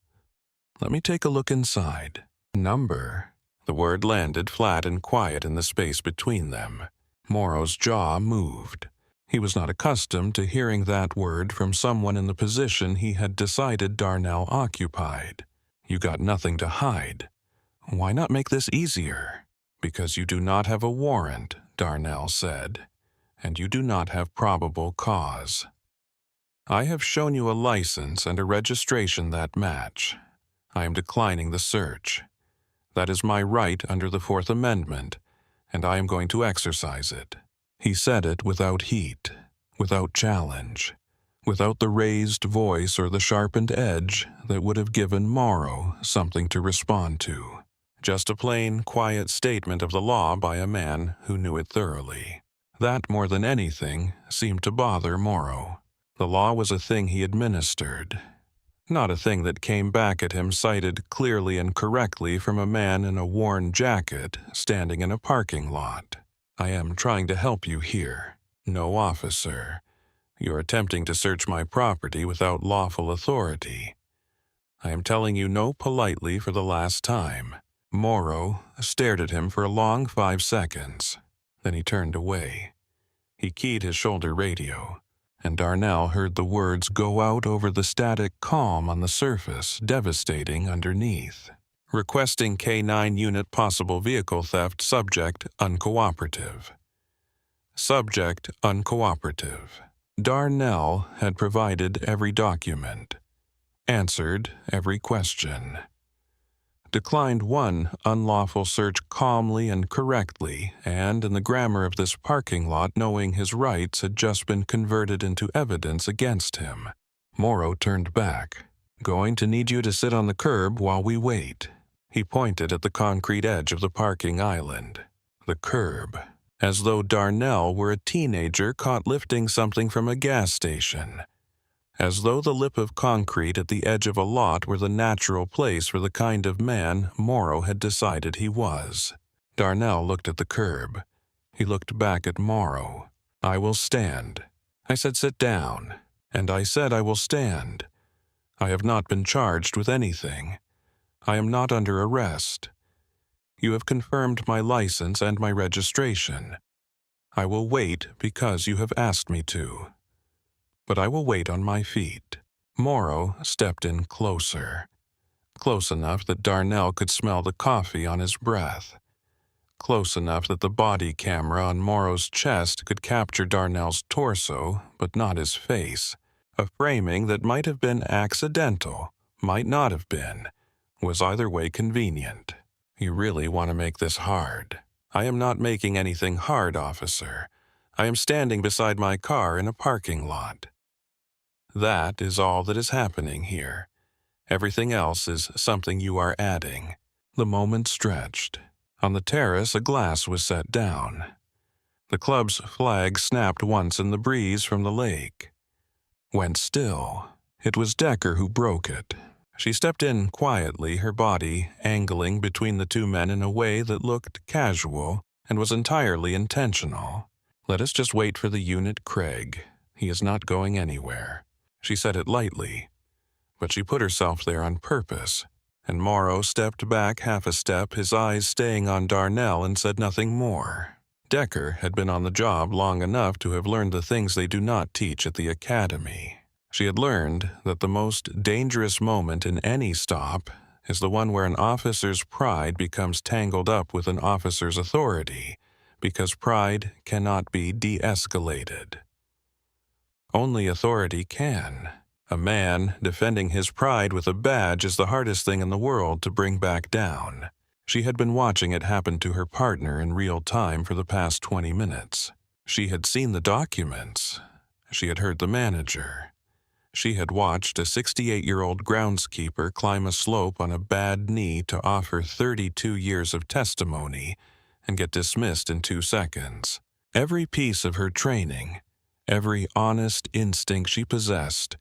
Let me take a look inside. Number. The word landed flat and quiet in the space between them. Morrow's jaw moved. He was not accustomed to hearing that word from someone in the position he had decided Darnell occupied. You got nothing to hide. Why not make this easier? Because you do not have a warrant, Darnell said. And you do not have probable cause. I have shown you a license and a registration that match. I am declining the search. That is my right under the Fourth Amendment, and I am going to exercise it. He said it without heat, without challenge, without the raised voice or the sharpened edge that would have given Morrow something to respond to. Just a plain, quiet statement of the law by a man who knew it thoroughly. That, more than anything, seemed to bother Morrow. The law was a thing he administered, not a thing that came back at him cited clearly and correctly from a man in a worn jacket standing in a parking lot. I am trying to help you here. No officer. You're attempting to search my property without lawful authority. I am telling you no politely for the last time. Morrow stared at him for a long 5 seconds. Then he turned away. He keyed his shoulder radio, and Darnell heard the words go out over the static calm on the surface, devastating underneath. Requesting K-9 unit possible vehicle theft, subject uncooperative. Subject uncooperative. Darnell had provided every document, answered every question. Declined one unlawful search calmly and correctly, and in the grammar of this parking lot knowing his rights had just been converted into evidence against him. Morrow turned back. Going to need you to sit on the curb while we wait. He pointed at the concrete edge of the parking island. The curb. As though Darnell were a teenager caught lifting something from a gas station. As though the lip of concrete at the edge of a lot were the natural place for the kind of man Morrow had decided he was. Darnell looked at the curb. He looked back at Morrow. I will stand. I said sit down. And I said I will stand. I have not been charged with anything. I am not under arrest. You have confirmed my license and my registration. I will wait because you have asked me to. But I will wait on my feet. Morrow stepped in closer. Close enough that Darnell could smell the coffee on his breath. Close enough that the body camera on Morrow's chest could capture Darnell's torso, but not his face. A framing that might have been accidental, might not have been, was either way convenient. You really want to make this hard. I am not making anything hard, officer. I am standing beside my car in a parking lot. That is all that is happening here. Everything else is something you are adding. The moment stretched. On the terrace, a glass was set down. The club's flag snapped once in the breeze from the lake. Went still. It was Decker who broke it. She stepped in quietly, her body angling between the two men in a way that looked casual and was entirely intentional. Let us just wait for the unit, Craig. He is not going anywhere. She said it lightly, but she put herself there on purpose, and Morrow stepped back half a step, his eyes staying on Darnell, and said nothing more. Decker had been on the job long enough to have learned the things they do not teach at the academy. She had learned that the most dangerous moment in any stop is the one where an officer's pride becomes tangled up with an officer's authority, because pride cannot be de-escalated. Only authority can. A man defending his pride with a badge is the hardest thing in the world to bring back down. She had been watching it happen to her partner in real time for the past 20 minutes. She had seen the documents. She had heard the manager. She had watched a 68-year-old groundskeeper climb a slope on a bad knee to offer 32 years of testimony and get dismissed in 2 seconds. Every piece of her training, every honest instinct she possessed,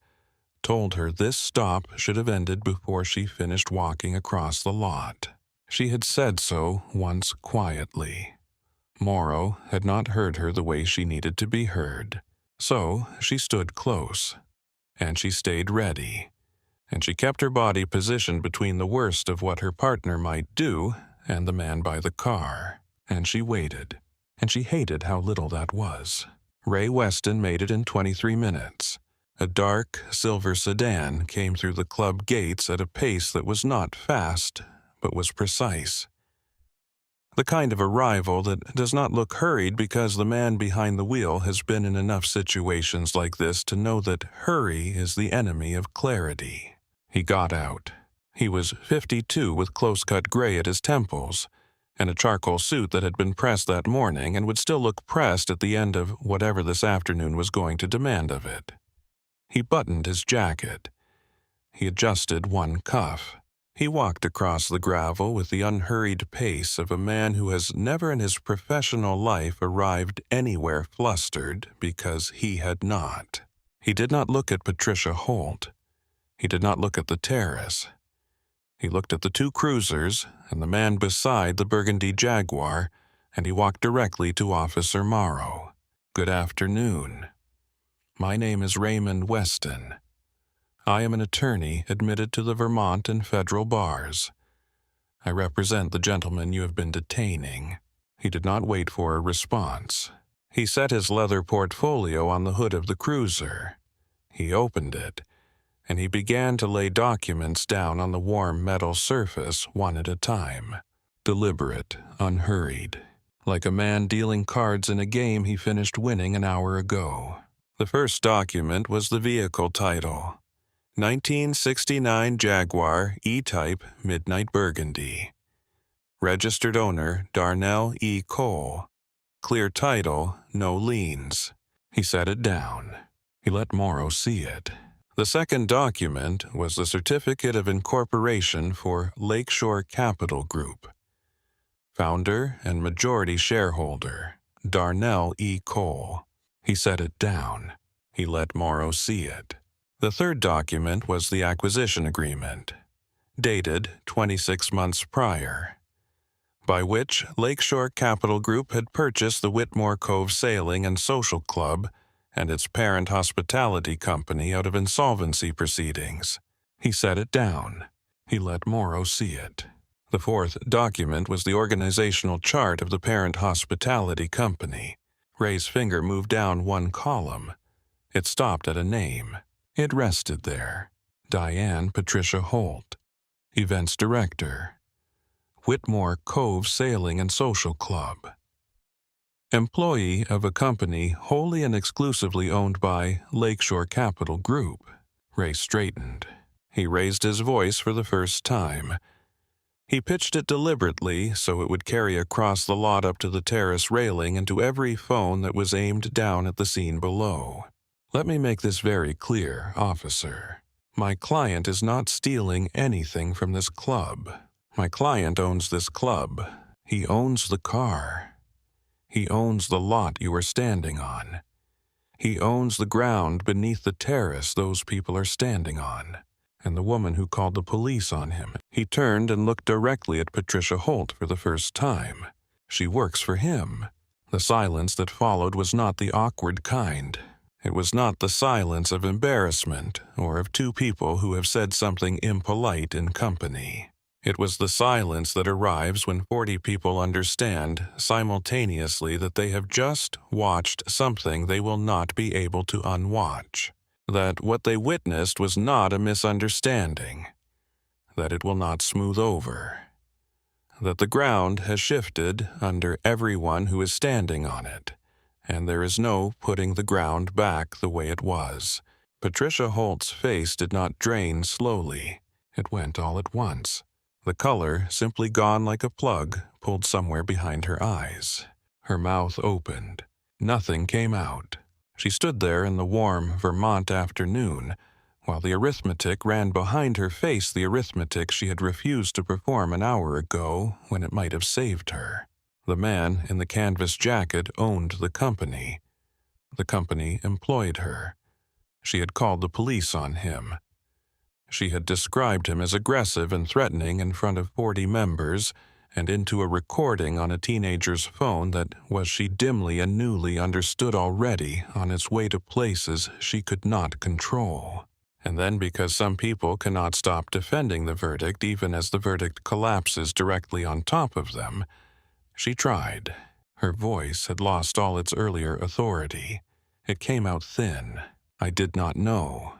told her this stop should have ended before she finished walking across the lot. She had said so once quietly. Morrow had not heard her the way she needed to be heard, so she stood close. And she stayed ready, and she kept her body positioned between the worst of what her partner might do and the man by the car. And she waited, and she hated how little that was. Ray Weston made it in 23 minutes. A dark, silver sedan came through the club gates at a pace that was not fast, but was precise. The kind of arrival that does not look hurried because the man behind the wheel has been in enough situations like this to know that hurry is the enemy of clarity. He got out. He was 52 with close-cut gray at his temples, and a charcoal suit that had been pressed that morning and would still look pressed at the end of whatever this afternoon was going to demand of it. He buttoned his jacket. He adjusted one cuff. He walked across the gravel with the unhurried pace of a man who has never in his professional life arrived anywhere flustered because he had not. He did not look at Patricia Holt. He did not look at the terrace. He looked at the 2 cruisers and the man beside the burgundy Jaguar, and he walked directly to Officer Morrow. "Good afternoon. My name is Raymond Weston. I am an attorney admitted to the Vermont and federal bars. I represent the gentleman you have been detaining." He did not wait for a response. He set his leather portfolio on the hood of the cruiser. He opened it, and he began to lay documents down on the warm metal surface one at a time. Deliberate, unhurried. Like a man dealing cards in a game he finished winning an hour ago. The first document was the vehicle title. 1969 Jaguar E-Type Midnight Burgundy. Registered owner Darnell E. Cole. Clear title, no liens. He set it down. He let Morrow see it. The second document was the Certificate of Incorporation for Lakeshore Capital Group. Founder and majority shareholder, Darnell E. Cole. He set it down. He let Morrow see it. The third document was the acquisition agreement, dated 26 months prior, by which Lakeshore Capital Group had purchased the Whitmore Cove Sailing and Social Club and its parent hospitality company out of insolvency proceedings. He set it down. He let Morrow see it. The fourth document was the organizational chart of the parent hospitality company. Ray's finger moved down one column. It stopped at a name. It rested there. Diane Patricia Holt, Events Director, Whitmore Cove Sailing and Social Club. Employee of a company wholly and exclusively owned by Lakeshore Capital Group. Ray straightened. He raised his voice for the first time. He pitched it deliberately so it would carry across the lot up to the terrace railing and to every phone that was aimed down at the scene below. "Let me make this very clear, officer. My client is not stealing anything from this club. My client owns this club. He owns the car. He owns the lot you are standing on. He owns the ground beneath the terrace those people are standing on. And the woman who called the police on him." He turned and looked directly at Patricia Holt for the first time. "She works for him." The silence that followed was not the awkward kind. It was not the silence of embarrassment or of 2 people who have said something impolite in company. It was the silence that arrives when 40 people understand simultaneously that they have just watched something they will not be able to unwatch, that what they witnessed was not a misunderstanding, that it will not smooth over, that the ground has shifted under everyone who is standing on it, and there is no putting the ground back the way it was. Patricia Holt's face did not drain slowly. It went all at once. The color simply gone like a plug pulled somewhere behind her eyes. Her mouth opened. Nothing came out. She stood there in the warm Vermont afternoon, while the arithmetic ran behind her face, the arithmetic she had refused to perform an hour ago when it might have saved her. The man in the canvas jacket owned the company. The company employed her. She had called the police on him. She had described him as aggressive and threatening in front of 40 members and into a recording on a teenager's phone that was she dimly and newly understood already on its way to places she could not control. And then because some people cannot stop defending the verdict even as the verdict collapses directly on top of them, she tried. Her voice had lost all its earlier authority. It came out thin. I did not know.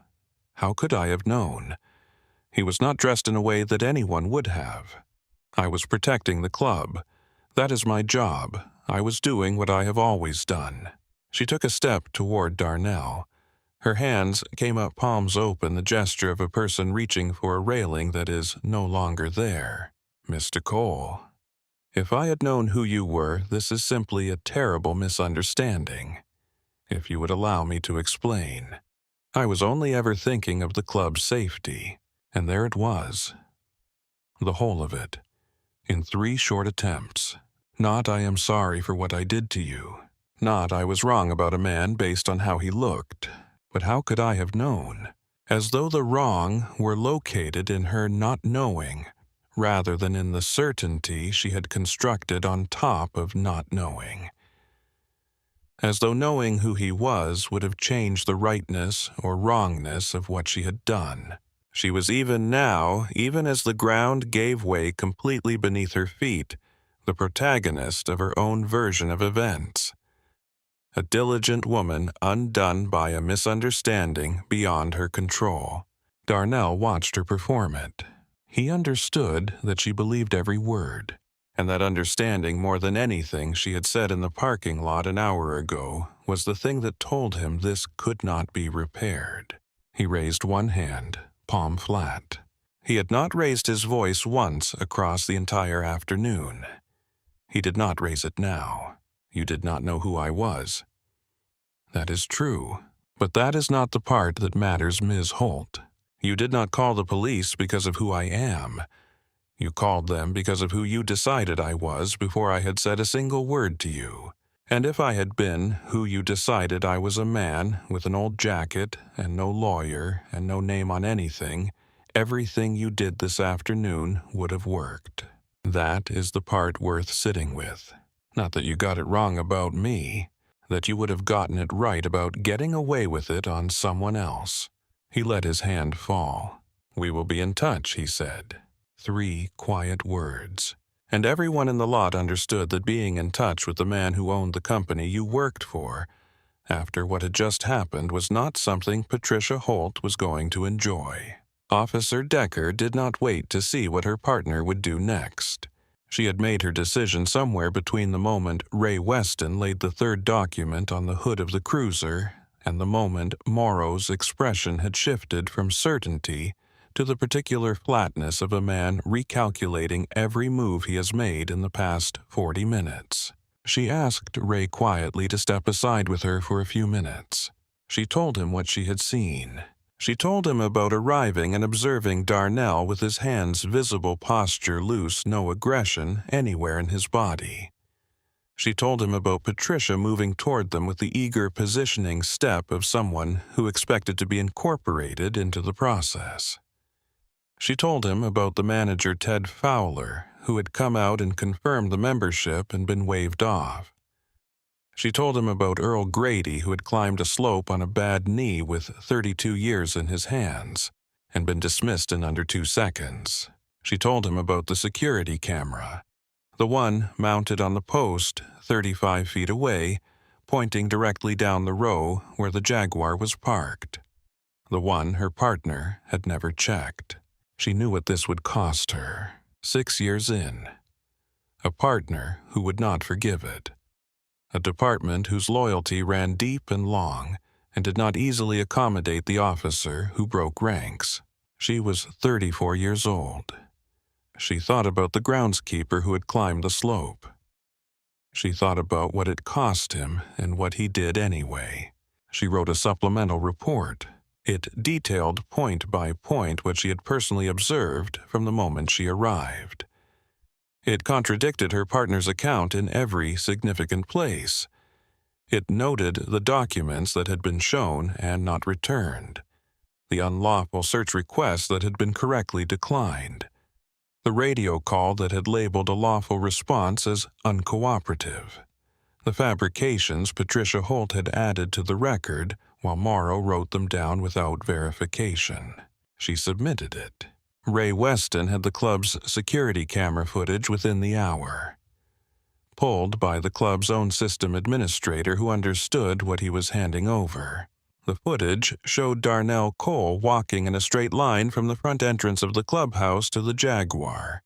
How could I have known? He was not dressed in a way that anyone would have. I was protecting the club. That is my job. I was doing what I have always done. She took a step toward Darnell. Her hands came up, palms open, the gesture of a person reaching for a railing that is no longer there. Mr. Cole, if I had known who you were, this is simply a terrible misunderstanding. If you would allow me to explain. I was only ever thinking of the club's safety, and there it was. The whole of it, in 3 short attempts. Not I am sorry for what I did to you. Not I was wrong about a man based on how he looked. But how could I have known? As though the wrong were located in her not knowing, rather than in the certainty she had constructed on top of not knowing. As though knowing who he was would have changed the rightness or wrongness of what she had done. She was even now, even as the ground gave way completely beneath her feet, the protagonist of her own version of events. A diligent woman undone by a misunderstanding beyond her control. Darnell watched her perform it. He understood that she believed every word, and that understanding more than anything she had said in the parking lot an hour ago was the thing that told him this could not be repaired. He raised one hand, palm flat. He had not raised his voice once across the entire afternoon. He did not raise it now. You did not know who I was. That is true, but that is not the part that matters, Ms. Holt. You did not call the police because of who I am. You called them because of who you decided I was before I had said a single word to you. And if I had been who you decided I was, a man with an old jacket and no lawyer and no name on anything, everything you did this afternoon would have worked. That is the part worth sitting with. Not that you got it wrong about me, that you would have gotten it right about getting away with it on someone else. He let his hand fall. We will be in touch, he said. 3 quiet words. And everyone in the lot understood that being in touch with the man who owned the company you worked for, after what had just happened, was not something Patricia Holt was going to enjoy. Officer Decker did not wait to see what her partner would do next. She had made her decision somewhere between the moment Ray Weston laid the 3rd document on the hood of the cruiser and the moment Morrow's expression had shifted from certainty to the particular flatness of a man recalculating every move he has made in the past 40 minutes. She asked Ray quietly to step aside with her for a few minutes. She told him what she had seen. She told him about arriving and observing Darnell with his hands' visible posture loose, no aggression anywhere in his body. She told him about Patricia moving toward them with the eager positioning step of someone who expected to be incorporated into the process. She told him about the manager Ted Fowler, who had come out and confirmed the membership and been waved off. She told him about Earl Grady, who had climbed a slope on a bad knee with 32 years in his hands and been dismissed in under 2 seconds. She told him about the security camera, the one mounted on the post 35 feet away, pointing directly down the row where the Jaguar was parked. The one her partner had never checked. She knew what this would cost her, 6 years in. A partner who would not forgive it. A department whose loyalty ran deep and long and did not easily accommodate the officer who broke ranks. She was 34 years old. She thought about the groundskeeper who had climbed the slope. She thought about what it cost him and what he did anyway. She wrote a supplemental report. It detailed point by point what she had personally observed from the moment she arrived. It contradicted her partner's account in every significant place. It noted the documents that had been shown and not returned, the unlawful search request that had been correctly declined, the radio call that had labeled a lawful response as uncooperative, the fabrications Patricia Holt had added to the record while Morrow wrote them down without verification. She submitted it. Ray Weston had the club's security camera footage within the hour, pulled by the club's own system administrator who understood what he was handing over. The footage showed Darnell Cole walking in a straight line from the front entrance of the clubhouse to the Jaguar.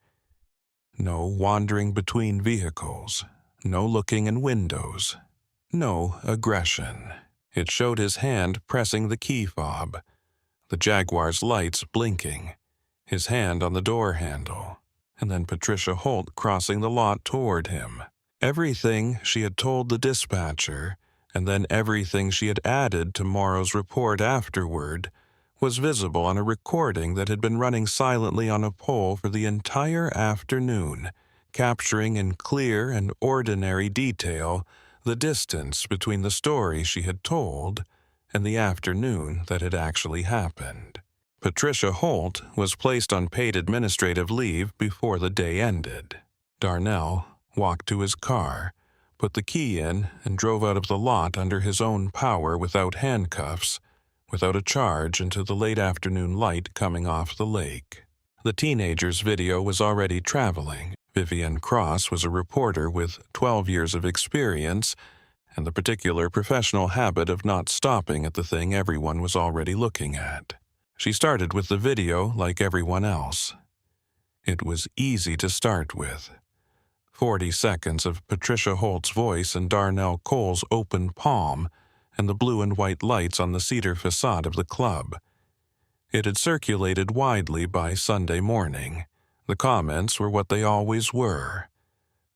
No wandering between vehicles, no looking in windows, no aggression. It showed his hand pressing the key fob, the Jaguar's lights blinking, his hand on the door handle, and then Patricia Holt crossing the lot toward him. Everything she had told the dispatcher, and then everything she had added to Morrow's report afterward, was visible on a recording that had been running silently on a pole for the entire afternoon, capturing in clear and ordinary detail the distance between the story she had told and the afternoon that had actually happened. Patricia Holt was placed on paid administrative leave before the day ended. Darnell walked to his car, put the key in, and drove out of the lot under his own power without handcuffs, without a charge into the late afternoon light coming off the lake. The teenager's video was already traveling. Vivian Cross was a reporter with 12 years of experience and the particular professional habit of not stopping at the thing everyone was already looking at. She started with the video like everyone else. It was easy to start with. 40 seconds of Patricia Holt's voice and Darnell Cole's open palm and the blue and white lights on the cedar facade of the club. It had circulated widely by Sunday morning. The comments were what they always were.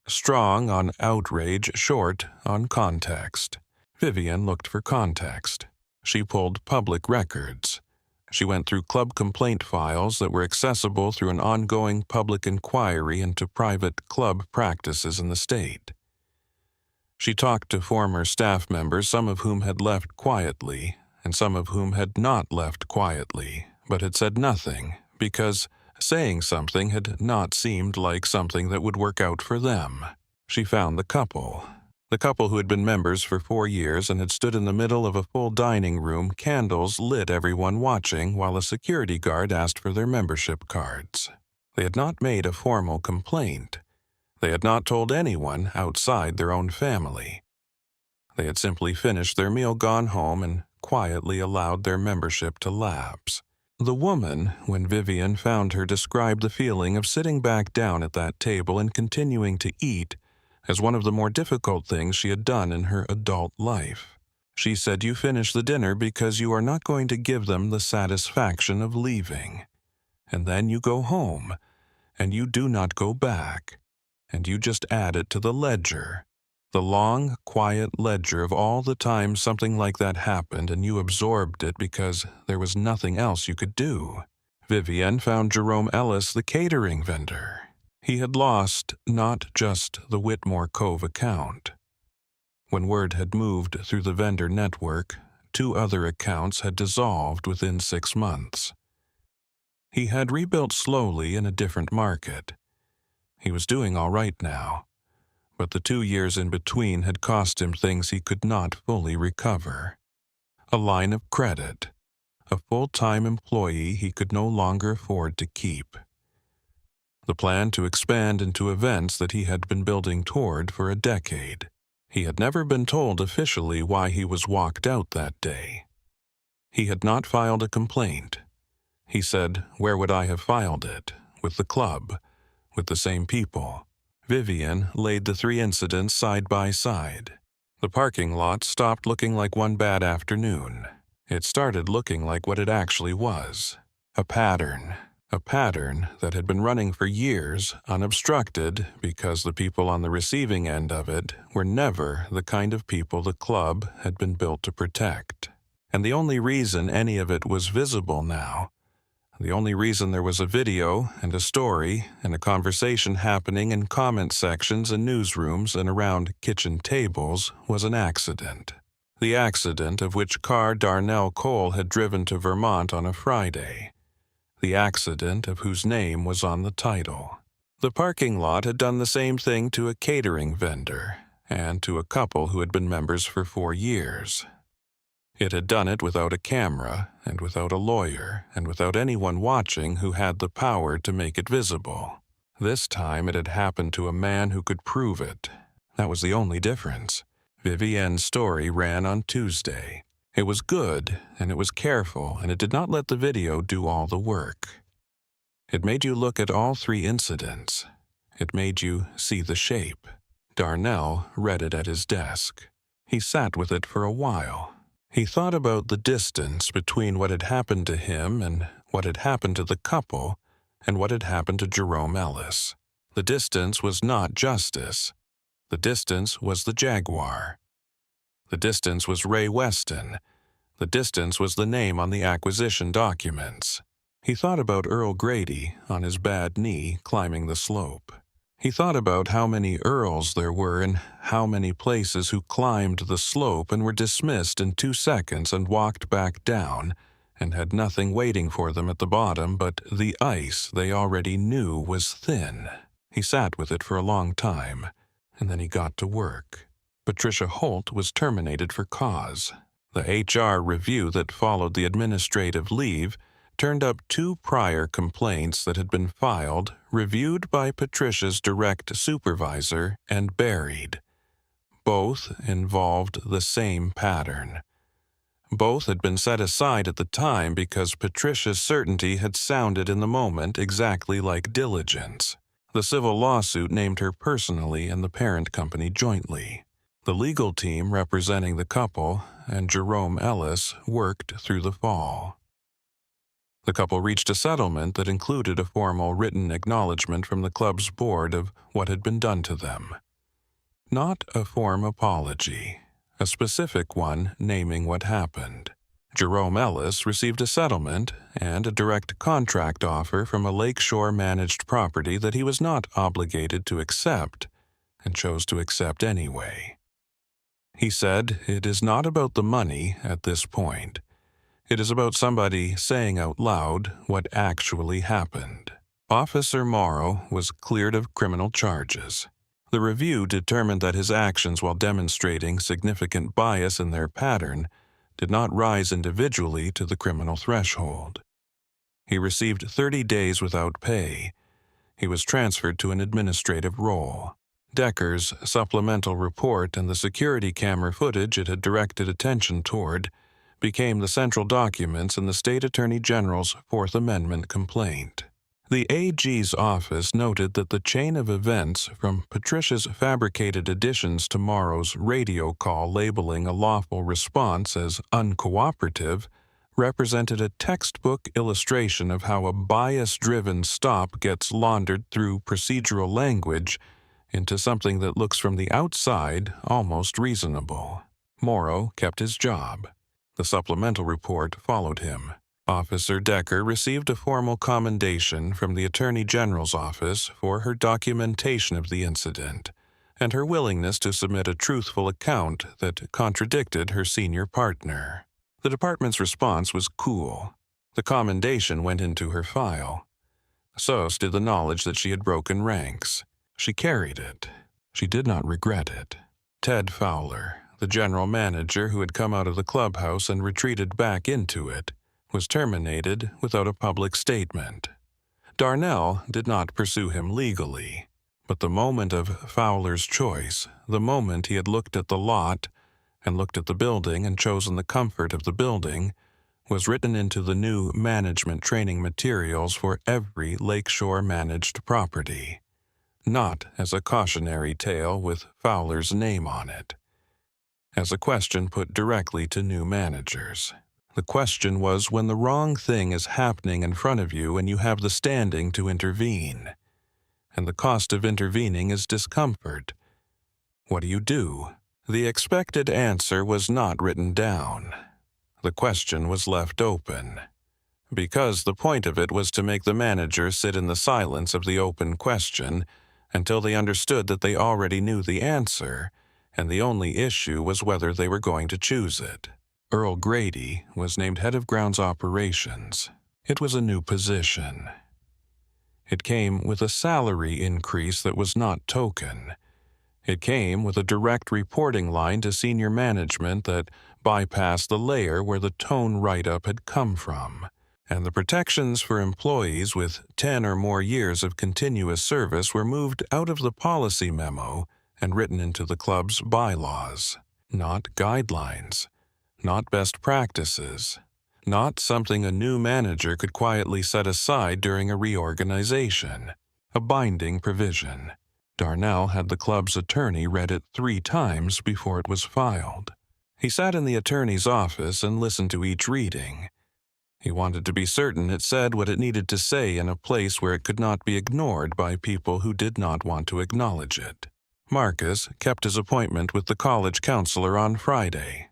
Strong on outrage, short on context. Vivian looked for context. She pulled public records. She went through club complaint files that were accessible through an ongoing public inquiry into private club practices in the state. She talked to former staff members, some of whom had left quietly, and some of whom had not left quietly, but had said nothing, because saying something had not seemed like something that would work out for them. She found the couple who had been members for 4 years and had stood in the middle of a full dining room, candles lit everyone watching while a security guard asked for their membership cards. They had not made a formal complaint. They had not told anyone outside their own family. They had simply finished their meal, gone home, and quietly allowed their membership to lapse. The woman, when Vivian found her, described the feeling of sitting back down at that table and continuing to eat as one of the more difficult things she had done in her adult life. She said, "You finish the dinner because you are not going to give them the satisfaction of leaving. And then you go home, and you do not go back, and you just add it to the ledger, the long, quiet ledger of all the times something like that happened and you absorbed it because there was nothing else you could do." Vivian found Jerome Ellis, the catering vendor. He had lost not just the Whitmore Cove account. When word had moved through the vendor network, 2 other accounts had dissolved within 6 months. He had rebuilt slowly in a different market. He was doing all right now, but the 2 years in between had cost him things he could not fully recover. A line of credit, a full-time employee he could no longer afford to keep. the plan to expand into events that he had been building toward for a decade. He had never been told officially why he was walked out that day. He had not filed a complaint. He said, "Where would I have filed it? With the club, with the same people." Vivian laid the 3 incidents side by side. The parking lot stopped looking like one bad afternoon. It started looking like what it actually was. A pattern that had been running for years, unobstructed, because the people on the receiving end of it were never the kind of people the club had been built to protect. And the only reason any of it was visible now, the only reason there was a video and a story and a conversation happening in comment sections and newsrooms and around kitchen tables was an accident. The accident of which car Darnell Cole had driven to Vermont on a Friday. The accident of whose name was on the title. The parking lot had done the same thing to a catering vendor and to a couple who had been members for 4 years. It had done it without a camera and without a lawyer and without anyone watching who had the power to make it visible. This time it had happened to a man who could prove it. That was the only difference. Vivienne's story ran on Tuesday. It was good, and it was careful, and it did not let the video do all the work. It made you look at all 3 incidents. It made you see the shape. Darnell read it at his desk. He sat with it for a while. He thought about the distance between what had happened to him and what had happened to the couple and what had happened to Jerome Ellis. The distance was not justice. The distance was the Jaguar. The distance was Ray Weston. The distance was the name on the acquisition documents. He thought about Earl Grady on his bad knee climbing the slope. He thought about how many Earls there were in how many places who climbed the slope and were dismissed in 2 seconds and walked back down and had nothing waiting for them at the bottom but the ice they already knew was thin. He sat with it for a long time, and then he got to work. Patricia Holt was terminated for cause. The HR review that followed the administrative leave turned up 2 prior complaints that had been filed, reviewed by Patricia's direct supervisor, and buried. Both involved the same pattern. Both had been set aside at the time because Patricia's certainty had sounded in the moment exactly like diligence. The civil lawsuit named her personally and the parent company jointly. The legal team representing the couple and Jerome Ellis worked through the fall. The couple reached a settlement that included a formal written acknowledgement from the club's board of what had been done to them. Not a form apology, a specific one naming what happened. Jerome Ellis received a settlement and a direct contract offer from a lakeshore-managed property that he was not obligated to accept, and chose to accept anyway. He said, "It is not about the money at this point. It is about somebody saying out loud what actually happened." Officer Morrow was cleared of criminal charges. The review determined that his actions while demonstrating significant bias in their pattern did not rise individually to the criminal threshold. He received 30 days without pay. He was transferred to an administrative role. Decker's supplemental report and the security camera footage it had directed attention toward became the central documents in the State Attorney General's Fourth Amendment complaint. The AG's office noted that the chain of events from Patricia's fabricated additions to Morrow's radio call labeling a lawful response as uncooperative represented a textbook illustration of how a bias-driven stop gets laundered through procedural language into something that looks from the outside almost reasonable. Morrow kept his job. The supplemental report followed him. Officer Decker received a formal commendation from the Attorney General's office for her documentation of the incident and her willingness to submit a truthful account that contradicted her senior partner. The department's response was cool. The commendation went into her file. So did the knowledge that she had broken ranks. She carried it. She did not regret it. Ted Fowler, the general manager who had come out of the clubhouse and retreated back into it, was terminated without a public statement. Darnell did not pursue him legally, but the moment of Fowler's choice, the moment he had looked at the lot and looked at the building and chosen the comfort of the building, was written into the new management training materials for every lakeshore managed property, not as a cautionary tale with Fowler's name on it, as a question put directly to new managers. The question was when the wrong thing is happening in front of you and you have the standing to intervene, and the cost of intervening is discomfort. What do you do? The expected answer was not written down. The question was left open, because the point of it was to make the manager sit in the silence of the open question until they understood that they already knew the answer, and the only issue was whether they were going to choose it. Earl Grady was named head of grounds operations. It was a new position. It came with a salary increase that was not token. It came with a direct reporting line to senior management that bypassed the layer where the tone write-up had come from, and the protections for employees with 10 or more years of continuous service were moved out of the policy memo and written into the club's bylaws, not guidelines, not best practices, not something a new manager could quietly set aside during a reorganization, a binding provision. Darnell had the club's attorney read it 3 times before it was filed. He sat in the attorney's office and listened to each reading. He wanted to be certain it said what it needed to say in a place where it could not be ignored by people who did not want to acknowledge it. Marcus kept his appointment with the college counselor on Friday.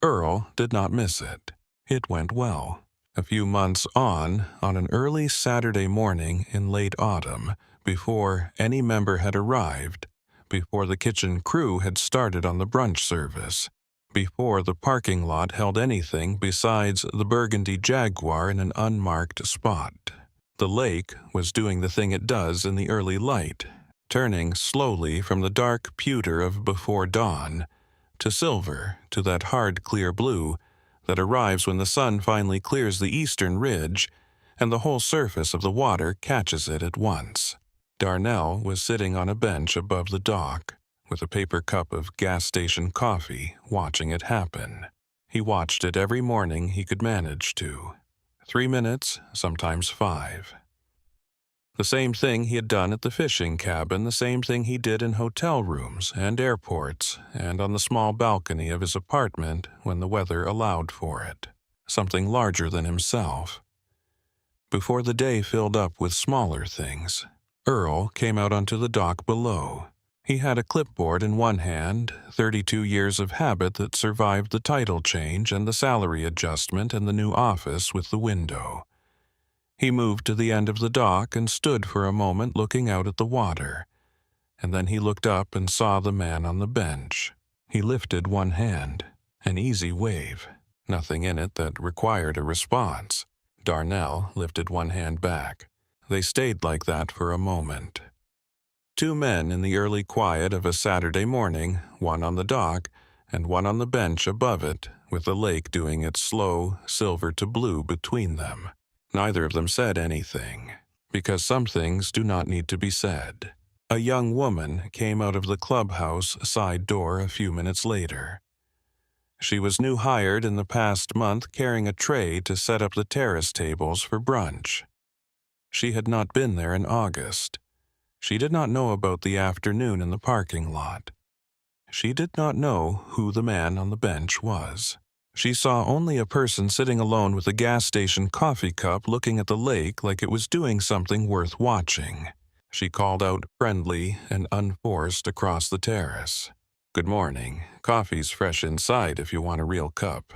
Earl did not miss it. It went well. A few months on an early Saturday morning in late autumn, before any member had arrived, before the kitchen crew had started on the brunch service, before the parking lot held anything besides the burgundy Jaguar in an unmarked spot. The lake was doing the thing it does in the early light, turning slowly from the dark pewter of before dawn to silver, to that hard clear blue that arrives when the sun finally clears the eastern ridge and the whole surface of the water catches it at once. Darnell was sitting on a bench above the dock, with a paper cup of gas station coffee, watching it happen. He watched it every morning he could manage to. 3 minutes, sometimes 5. The same thing he had done at the fishing cabin, the same thing he did in hotel rooms and airports and on the small balcony of his apartment when the weather allowed for it. Something larger than himself. Before the day filled up with smaller things, Earl came out onto the dock below. He had a clipboard in one hand, 32 years of habit that survived the title change and the salary adjustment and the new office with the window. He moved to the end of the dock and stood for a moment looking out at the water, and then he looked up and saw the man on the bench. He lifted one hand, an easy wave, nothing in it that required a response. Darnell lifted one hand back. They stayed like that for a moment. 2 men in the early quiet of a Saturday morning, one on the dock and one on the bench above it, with the lake doing its slow silver to blue between them. Neither of them said anything, because some things do not need to be said. A young woman came out of the clubhouse side door a few minutes later. She was new hired in the past month, carrying a tray to set up the terrace tables for brunch. She had not been there in August. She did not know about the afternoon in the parking lot. She did not know who the man on the bench was. She saw only a person sitting alone with a gas station coffee cup looking at the lake like it was doing something worth watching. She called out friendly and unforced across the terrace. "Good morning. Coffee's fresh inside if you want a real cup."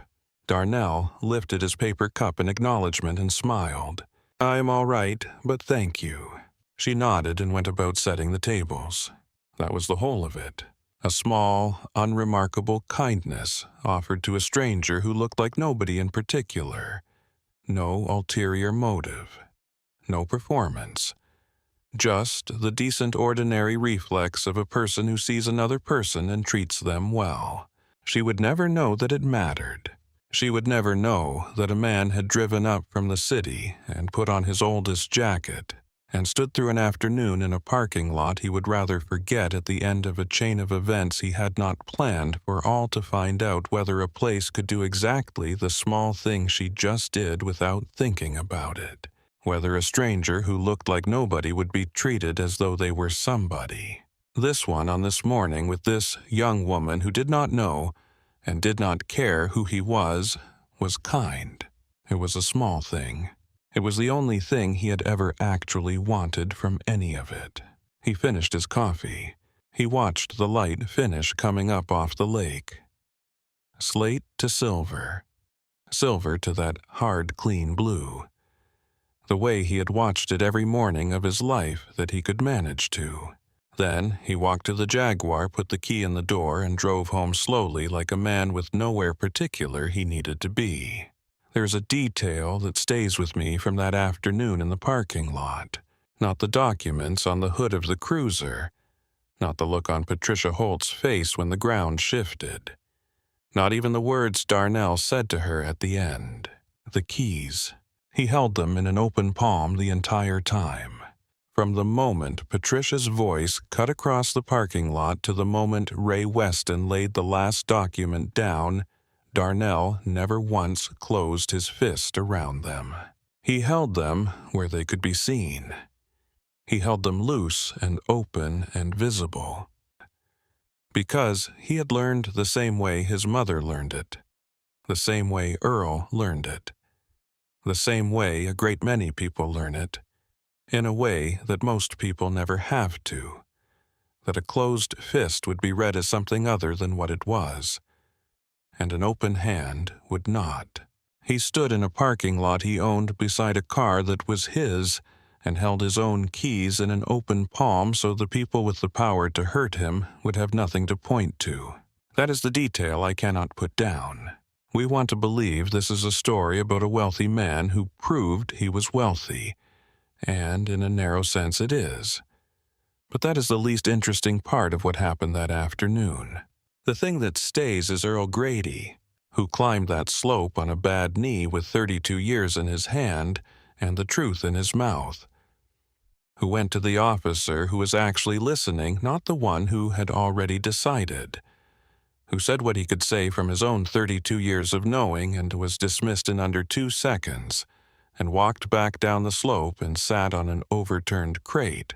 Darnell lifted his paper cup in acknowledgement and smiled. "I'm all right, but thank you." She nodded and went about setting the tables. That was the whole of it. A small, unremarkable kindness offered to a stranger who looked like nobody in particular. No ulterior motive. No performance. Just the decent ordinary reflex of a person who sees another person and treats them well. She would never know that it mattered. She would never know that a man had driven up from the city and put on his oldest jacket and stood through an afternoon in a parking lot he would rather forget at the end of a chain of events he had not planned, for all to find out whether a place could do exactly the small thing she just did without thinking about it, whether a stranger who looked like nobody would be treated as though they were somebody. This one on this morning with this young woman who did not know and did not care who he was kind. It was a small thing. It was the only thing he had ever actually wanted from any of it. He finished his coffee. He watched the light finish coming up off the lake. Slate to silver. Silver to that hard, clean blue. The way he had watched it every morning of his life that he could manage to. Then he walked to the Jaguar, put the key in the door, and drove home slowly like a man with nowhere particular he needed to be. There's a detail that stays with me from that afternoon in the parking lot. Not the documents on the hood of the cruiser. Not the look on Patricia Holt's face when the ground shifted. Not even the words Darnell said to her at the end. The keys. He held them in an open palm the entire time. From the moment Patricia's voice cut across the parking lot to the moment Ray Weston laid the last document down, Darnell never once closed his fist around them. He held them where they could be seen. He held them loose and open and visible. Because he had learned the same way his mother learned it. The same way Earl learned it. The same way a great many people learn it. In a way that most people never have to. That a closed fist would be read as something other than what it was. And an open hand would not. He stood in a parking lot he owned beside a car that was his, and held his own keys in an open palm so the people with the power to hurt him would have nothing to point to. That is the detail I cannot put down. We want to believe this is a story about a wealthy man who proved he was wealthy, and in a narrow sense it is. But that is the least interesting part of what happened that afternoon. The thing that stays is Earl Grady, who climbed that slope on a bad knee with 32 years in his hand and the truth in his mouth. Who went to the officer who was actually listening, not the one who had already decided. Who said what he could say from his own 32 years of knowing and was dismissed in under 2 seconds, and walked back down the slope and sat on an overturned crate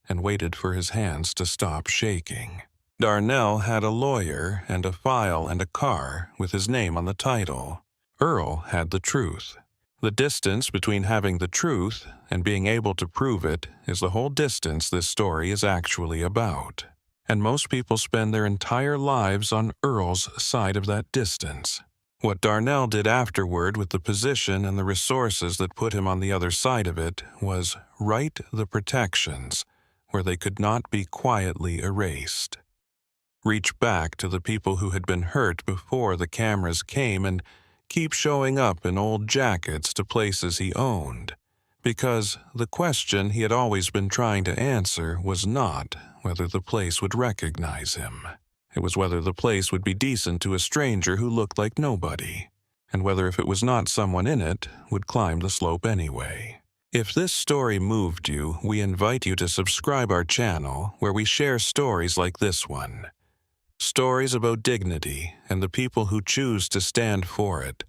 and waited for his hands to stop shaking. Darnell had a lawyer and a file and a car with his name on the title. Earl had the truth. The distance between having the truth and being able to prove it is the whole distance this story is actually about. And most people spend their entire lives on Earl's side of that distance. What Darnell did afterward with the position and the resources that put him on the other side of it was write the protections where they could not be quietly erased. Reach back to the people who had been hurt before the cameras came and keep showing up in old jackets to places he owned. Because the question he had always been trying to answer was not whether the place would recognize him. It was whether the place would be decent to a stranger who looked like nobody, and whether if it was not someone in it, would climb the slope anyway. If this story moved you, we invite you to subscribe our channel where we share stories like this one. Stories about dignity and the people who choose to stand for it,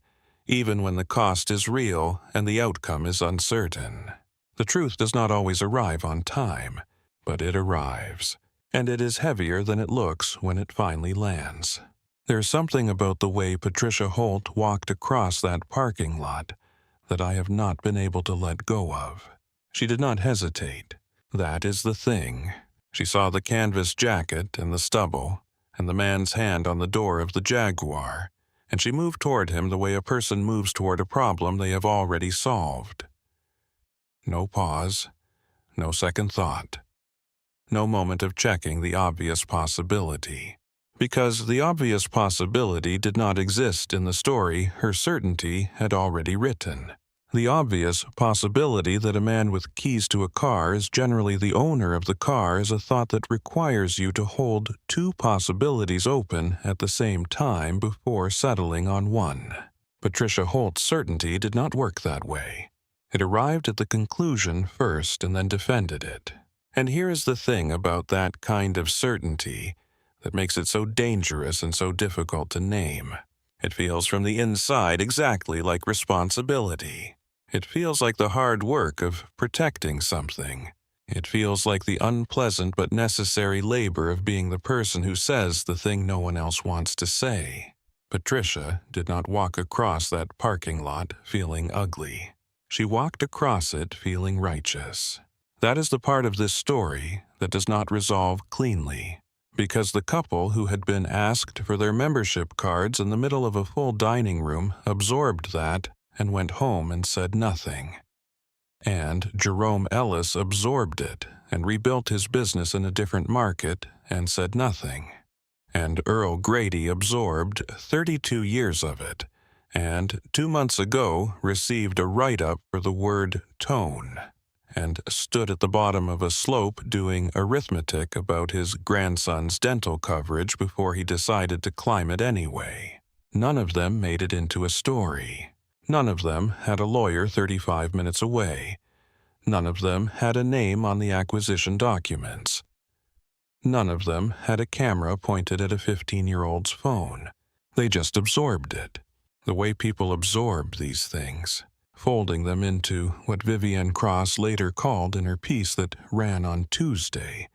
even when the cost is real and the outcome is uncertain. The truth does not always arrive on time, but it arrives, and it is heavier than it looks when it finally lands. There's something about the way Patricia Holt walked across that parking lot that I have not been able to let go of. She did not hesitate. That is the thing. She saw the canvas jacket and the stubble, and the man's hand on the door of the Jaguar, and she moved toward him the way a person moves toward a problem they have already solved. No pause, no second thought, no moment of checking the obvious possibility. Because the obvious possibility did not exist in the story her certainty had already written. The obvious possibility that a man with keys to a car is generally the owner of the car is a thought that requires you to hold 2 possibilities open at the same time before settling on one. Patricia Holt's certainty did not work that way. It arrived at the conclusion first and then defended it. And here is the thing about that kind of certainty that makes it so dangerous and so difficult to name. It feels from the inside exactly like responsibility. It feels like the hard work of protecting something. It feels like the unpleasant but necessary labor of being the person who says the thing no one else wants to say. Patricia did not walk across that parking lot feeling ugly. She walked across it feeling righteous. That is the part of this story that does not resolve cleanly, because the couple who had been asked for their membership cards in the middle of a full dining room absorbed that and went home and said nothing. And Jerome Ellis absorbed it and rebuilt his business in a different market and said nothing. And Earl Grady absorbed 32 years of it, and 2 months ago received a write-up for the word tone, and stood at the bottom of a slope doing arithmetic about his grandson's dental coverage before he decided to climb it anyway. None of them made it into a story. None of them had a lawyer 35 minutes away. None of them had a name on the acquisition documents. None of them had a camera pointed at a 15-year-old's phone. They just absorbed it. The way people absorb these things, folding them into what Vivienne Cross later called in her piece that ran on Tuesday,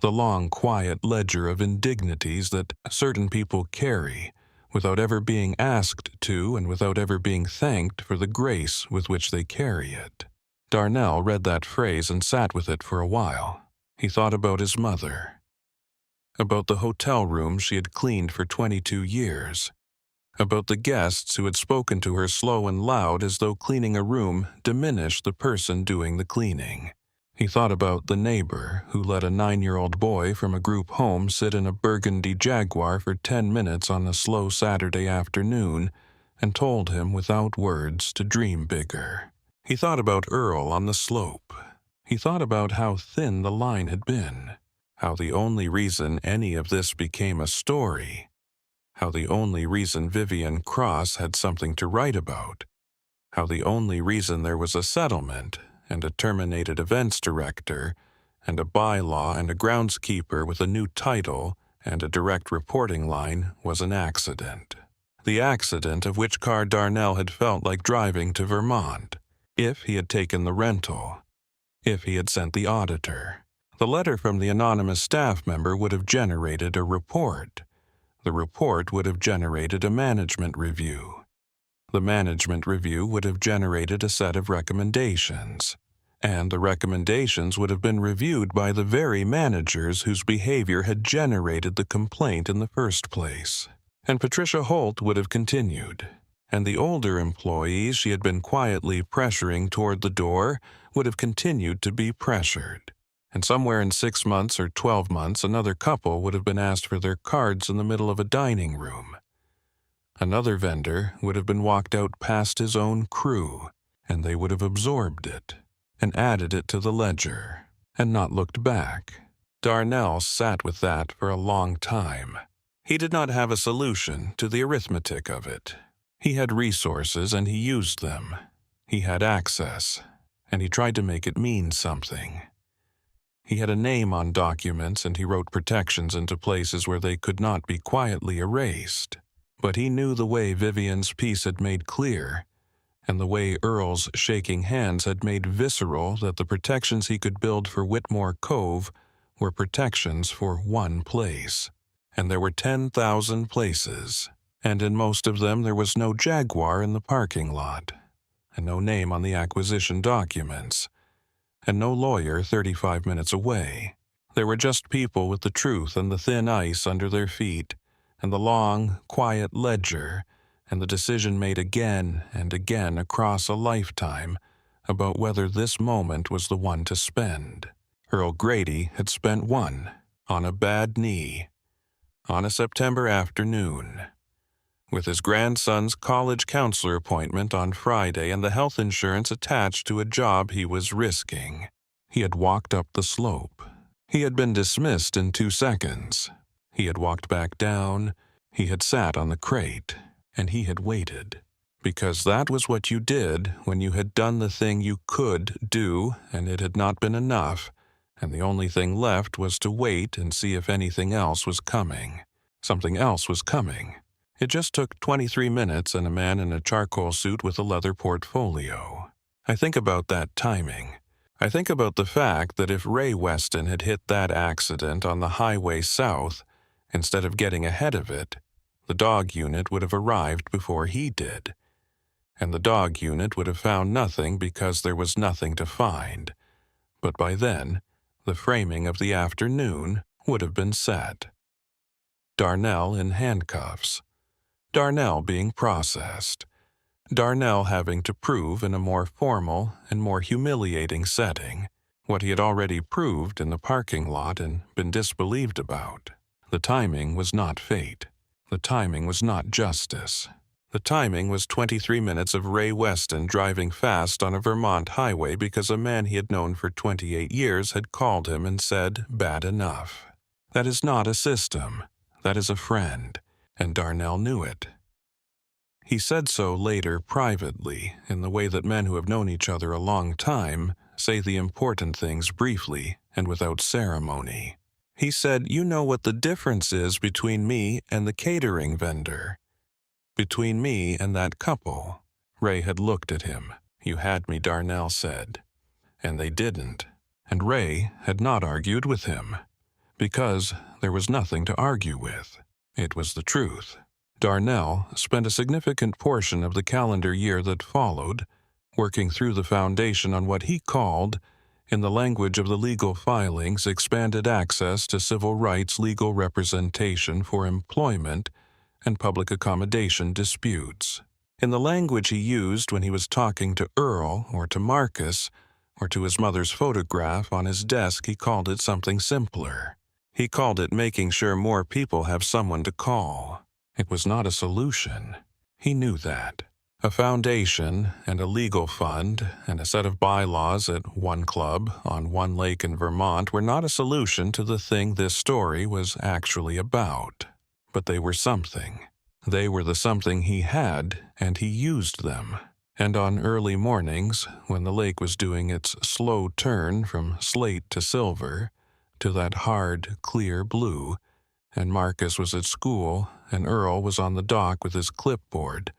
the long, quiet ledger of indignities that certain people carry without ever being asked to and without ever being thanked for the grace with which they carry it. Darnell read that phrase and sat with it for a while. He thought about his mother, about the hotel room she had cleaned for 22 years, about the guests who had spoken to her slow and loud as though cleaning a room diminished the person doing the cleaning. He thought about the neighbor who let a 9-year-old boy from a group home sit in a burgundy Jaguar for 10 minutes on a slow Saturday afternoon and told him without words to dream bigger. He thought about Earl on the slope. He thought about how thin the line had been, how the only reason any of this became a story, how the only reason Vivienne Cross had something to write about, how the only reason there was a settlement and a terminated events director and a bylaw and a groundskeeper with a new title and a direct reporting line was an accident. The accident of which car Darnell had felt like driving to Vermont, if he had taken the rental, if he had sent the auditor. The letter from the anonymous staff member would have generated a report. The report would have generated a management review. The management review would have generated a set of recommendations, and the recommendations would have been reviewed by the very managers whose behavior had generated the complaint in the first place. And Patricia Holt would have continued, and the older employees she had been quietly pressuring toward the door would have continued to be pressured. And somewhere in 6 months or 12 months, another couple would have been asked for their cards in the middle of a dining room. Another vendor would have been walked out past his own crew, and they would have absorbed it and added it to the ledger and not looked back. Darnell sat with that for a long time. He did not have a solution to the arithmetic of it. He had resources and he used them. He had access, and he tried to make it mean something. He had a name on documents and he wrote protections into places where they could not be quietly erased. But he knew the way Vivienne's piece had made clear, and the way Earl's shaking hands had made visceral that the protections he could build for Whitmore Cove were protections for one place. And there were 10,000 places, and in most of them there was no Jaguar in the parking lot, and no name on the acquisition documents, and no lawyer 35 minutes away. There were just people with the truth and the thin ice under their feet, and the long, quiet ledger, and the decision made again and again across a lifetime about whether this moment was the one to spend. Earl Grady had spent one, on a bad knee, on a September afternoon, with his grandson's college counselor appointment on Friday and the health insurance attached to a job he was risking. He had walked up the slope. He had been dismissed in 2 seconds. He had walked back down. He had sat on the crate, and he had waited. Because that was what you did when you had done the thing you could do and it had not been enough, and the only thing left was to wait and see if anything else was coming. Something else was coming. It just took 23 minutes and a man in a charcoal suit with a leather portfolio. I think about that timing. I think about the fact that if Ray Weston had hit that accident on the highway south, instead of getting ahead of it, the dog unit would have arrived before he did. And the dog unit would have found nothing because there was nothing to find. But by then, the framing of the afternoon would have been set. Darnell in handcuffs. Darnell being processed. Darnell having to prove in a more formal and more humiliating setting what he had already proved in the parking lot and been disbelieved about. The timing was not fate. The timing was not justice. The timing was 23 minutes of Ray Weston driving fast on a Vermont highway because a man he had known for 28 years had called him and said, "Bad enough." That is not a system. That is a friend, and Darnell knew it. He said so later privately, in the way that men who have known each other a long time say the important things briefly and without ceremony. He said, "You know what the difference is between me and the catering vendor. Between me and that couple." Ray had looked at him. "You had me," Darnell said. And they didn't. And Ray had not argued with him. Because there was nothing to argue with. It was the truth. Darnell spent a significant portion of the calendar year that followed working through the foundation on what he called, in the language of the legal filings, expanded access to civil rights legal representation for employment and public accommodation disputes. In the language he used when he was talking to Earl or to Marcus or to his mother's photograph on his desk, he called it something simpler. He called it making sure more people have someone to call. It was not a solution. He knew that. A foundation and a legal fund and a set of bylaws at one club on one lake in Vermont were not a solution to the thing this story was actually about. But they were something. They were the something he had, and he used them. And on early mornings, when the lake was doing its slow turn from slate to silver, to that hard, clear blue, and Marcus was at school, and Earl was on the dock with his clipboard,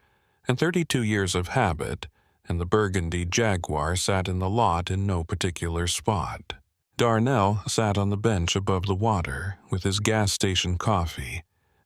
and 32 years of habit, and the burgundy Jaguar sat in the lot in no particular spot. Darnell sat on the bench above the water with his gas station coffee,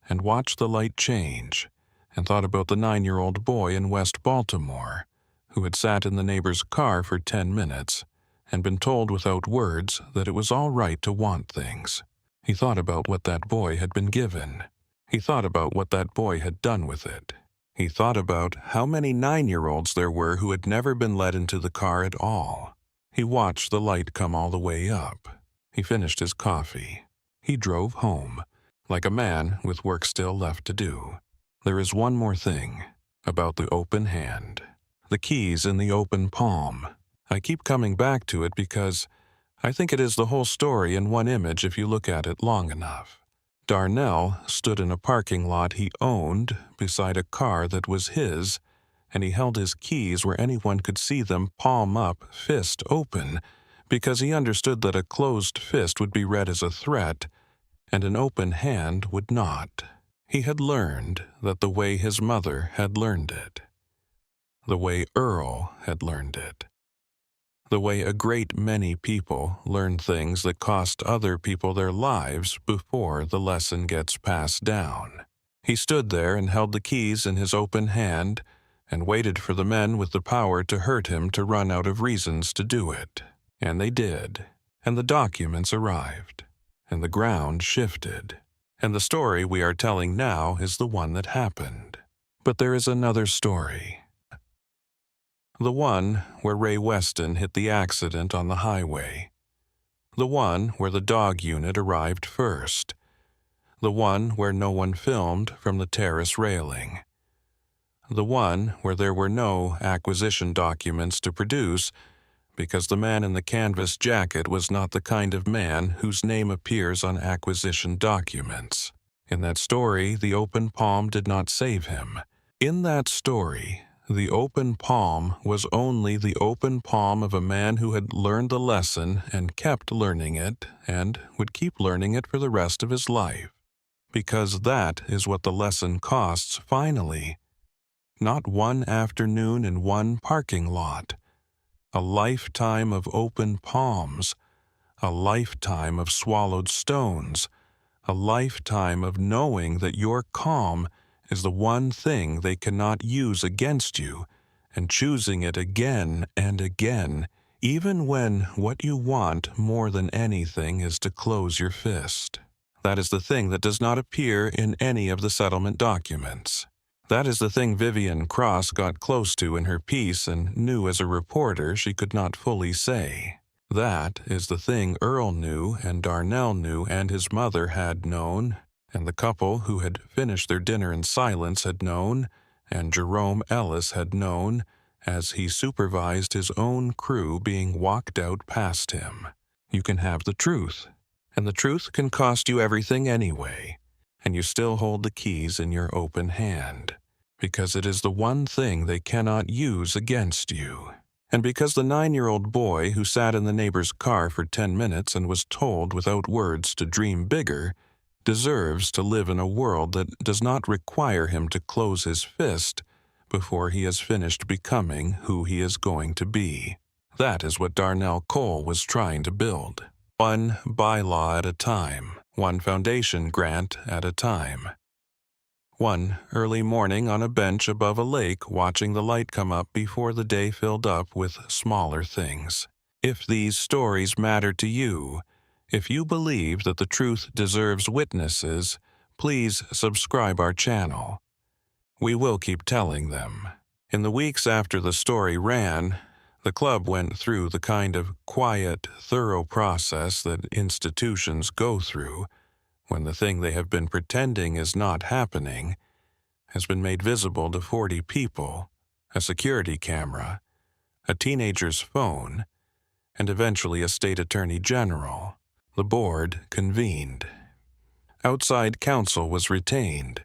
and watched the light change, and thought about the 9-year-old boy in West Baltimore, who had sat in the neighbor's car for 10 minutes, and been told without words that it was all right to want things. He thought about what that boy had been given. He thought about what that boy had done with it. He thought about how many 9-year-olds there were who had never been let into the car at all. He watched the light come all the way up. He finished his coffee. He drove home, like a man with work still left to do. There is one more thing about the open hand. The keys in the open palm. I keep coming back to it because I think it is the whole story in one image if you look at it long enough. Darnell stood in a parking lot he owned beside a car that was his, and he held his keys where anyone could see them, palm up, fist open, because he understood that a closed fist would be read as a threat, and an open hand would not. He had learned that the way his mother had learned it. The way Earl had learned it. The way a great many people learn things that cost other people their lives before the lesson gets passed down. He stood there and held the keys in his open hand and waited for the men with the power to hurt him to run out of reasons to do it. And they did. And the documents arrived. And the ground shifted. And the story we are telling now is the one that happened. But there is another story. The one where Ray Weston hit the accident on the highway. The one where the dog unit arrived first. The one where no one filmed from the terrace railing. The one where there were no acquisition documents to produce because the man in the canvas jacket was not the kind of man whose name appears on acquisition documents. In that story, the open palm did not save him. In that story, The open palm was only the open palm of a man who had learned the lesson and kept learning it and would keep learning it for the rest of his life. Because that is what the lesson costs finally. Not one afternoon in one parking lot. A lifetime of open palms. A lifetime of swallowed stones. A lifetime of knowing that your calm is the one thing they cannot use against you, and choosing it again and again, even when what you want more than anything is to close your fist. That is the thing that does not appear in any of the settlement documents. That is the thing Vivian Cross got close to in her piece and knew as a reporter she could not fully say. That is the thing Earl knew and Darnell knew and his mother had known, and the couple who had finished their dinner in silence had known, and Jerome Ellis had known, as he supervised his own crew being walked out past him. You can have the truth, and the truth can cost you everything anyway, and you still hold the keys in your open hand, because it is the one thing they cannot use against you. And because the 9-year-old boy who sat in the neighbor's car for 10 minutes and was told without words to dream bigger deserves to live in a world that does not require him to close his fist before he has finished becoming who he is going to be. That is what Darnell Cole was trying to build. One bylaw at a time, one foundation grant at a time. One early morning on a bench above a lake watching the light come up before the day filled up with smaller things. If these stories matter to you, if you believe that the truth deserves witnesses, please subscribe our channel. We will keep telling them. In the weeks after the story ran, the club went through the kind of quiet, thorough process that institutions go through when the thing they have been pretending is not happening has been made visible to 40 people, a security camera, a teenager's phone, and eventually a state attorney general. The board convened. Outside counsel was retained.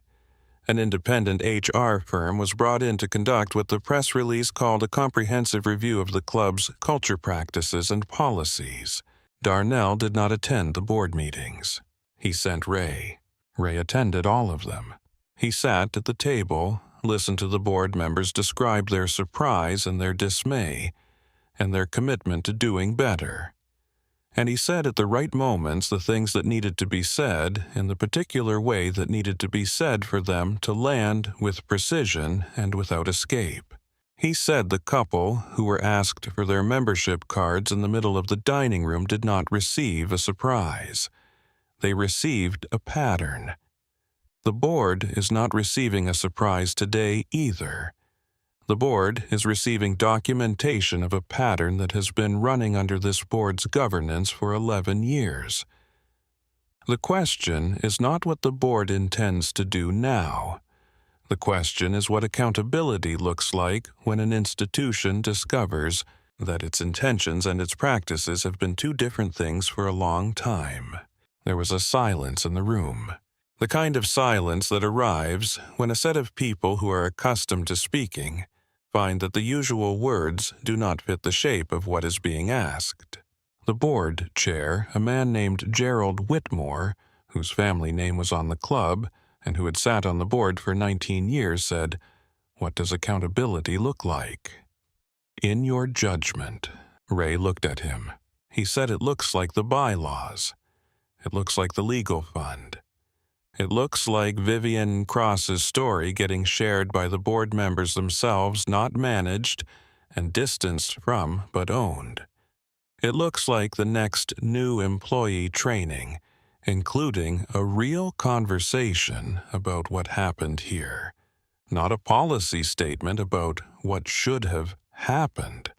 An independent HR firm was brought in to conduct what the press release called a comprehensive review of the club's culture practices and policies. Darnell did not attend the board meetings. He sent Ray. Ray attended all of them. He sat at the table, listened to the board members describe their surprise and their dismay, and their commitment to doing better. And he said at the right moments the things that needed to be said in the particular way that needed to be said for them to land with precision and without escape. He said the couple who were asked for their membership cards in the middle of the dining room did not receive a surprise. They received a pattern. The board is not receiving a surprise today either. The board is receiving documentation of a pattern that has been running under this board's governance for 11 years. The question is not what the board intends to do now. The question is what accountability looks like when an institution discovers that its intentions and its practices have been two different things for a long time. There was a silence in the room. The kind of silence that arrives when a set of people who are accustomed to speaking find that the usual words do not fit the shape of what is being asked. The board chair, a man named Gerald Whitmore, whose family name was on the club and who had sat on the board for 19 years, said, "What does accountability look like?" "In your judgment." Ray looked at him. He said, "It looks like the bylaws. It looks like the legal fund. It looks like Vivian Cross's story getting shared by the board members themselves, not managed and distanced from, but owned. It looks like the next new employee training, including a real conversation about what happened here, not a policy statement about what should have happened.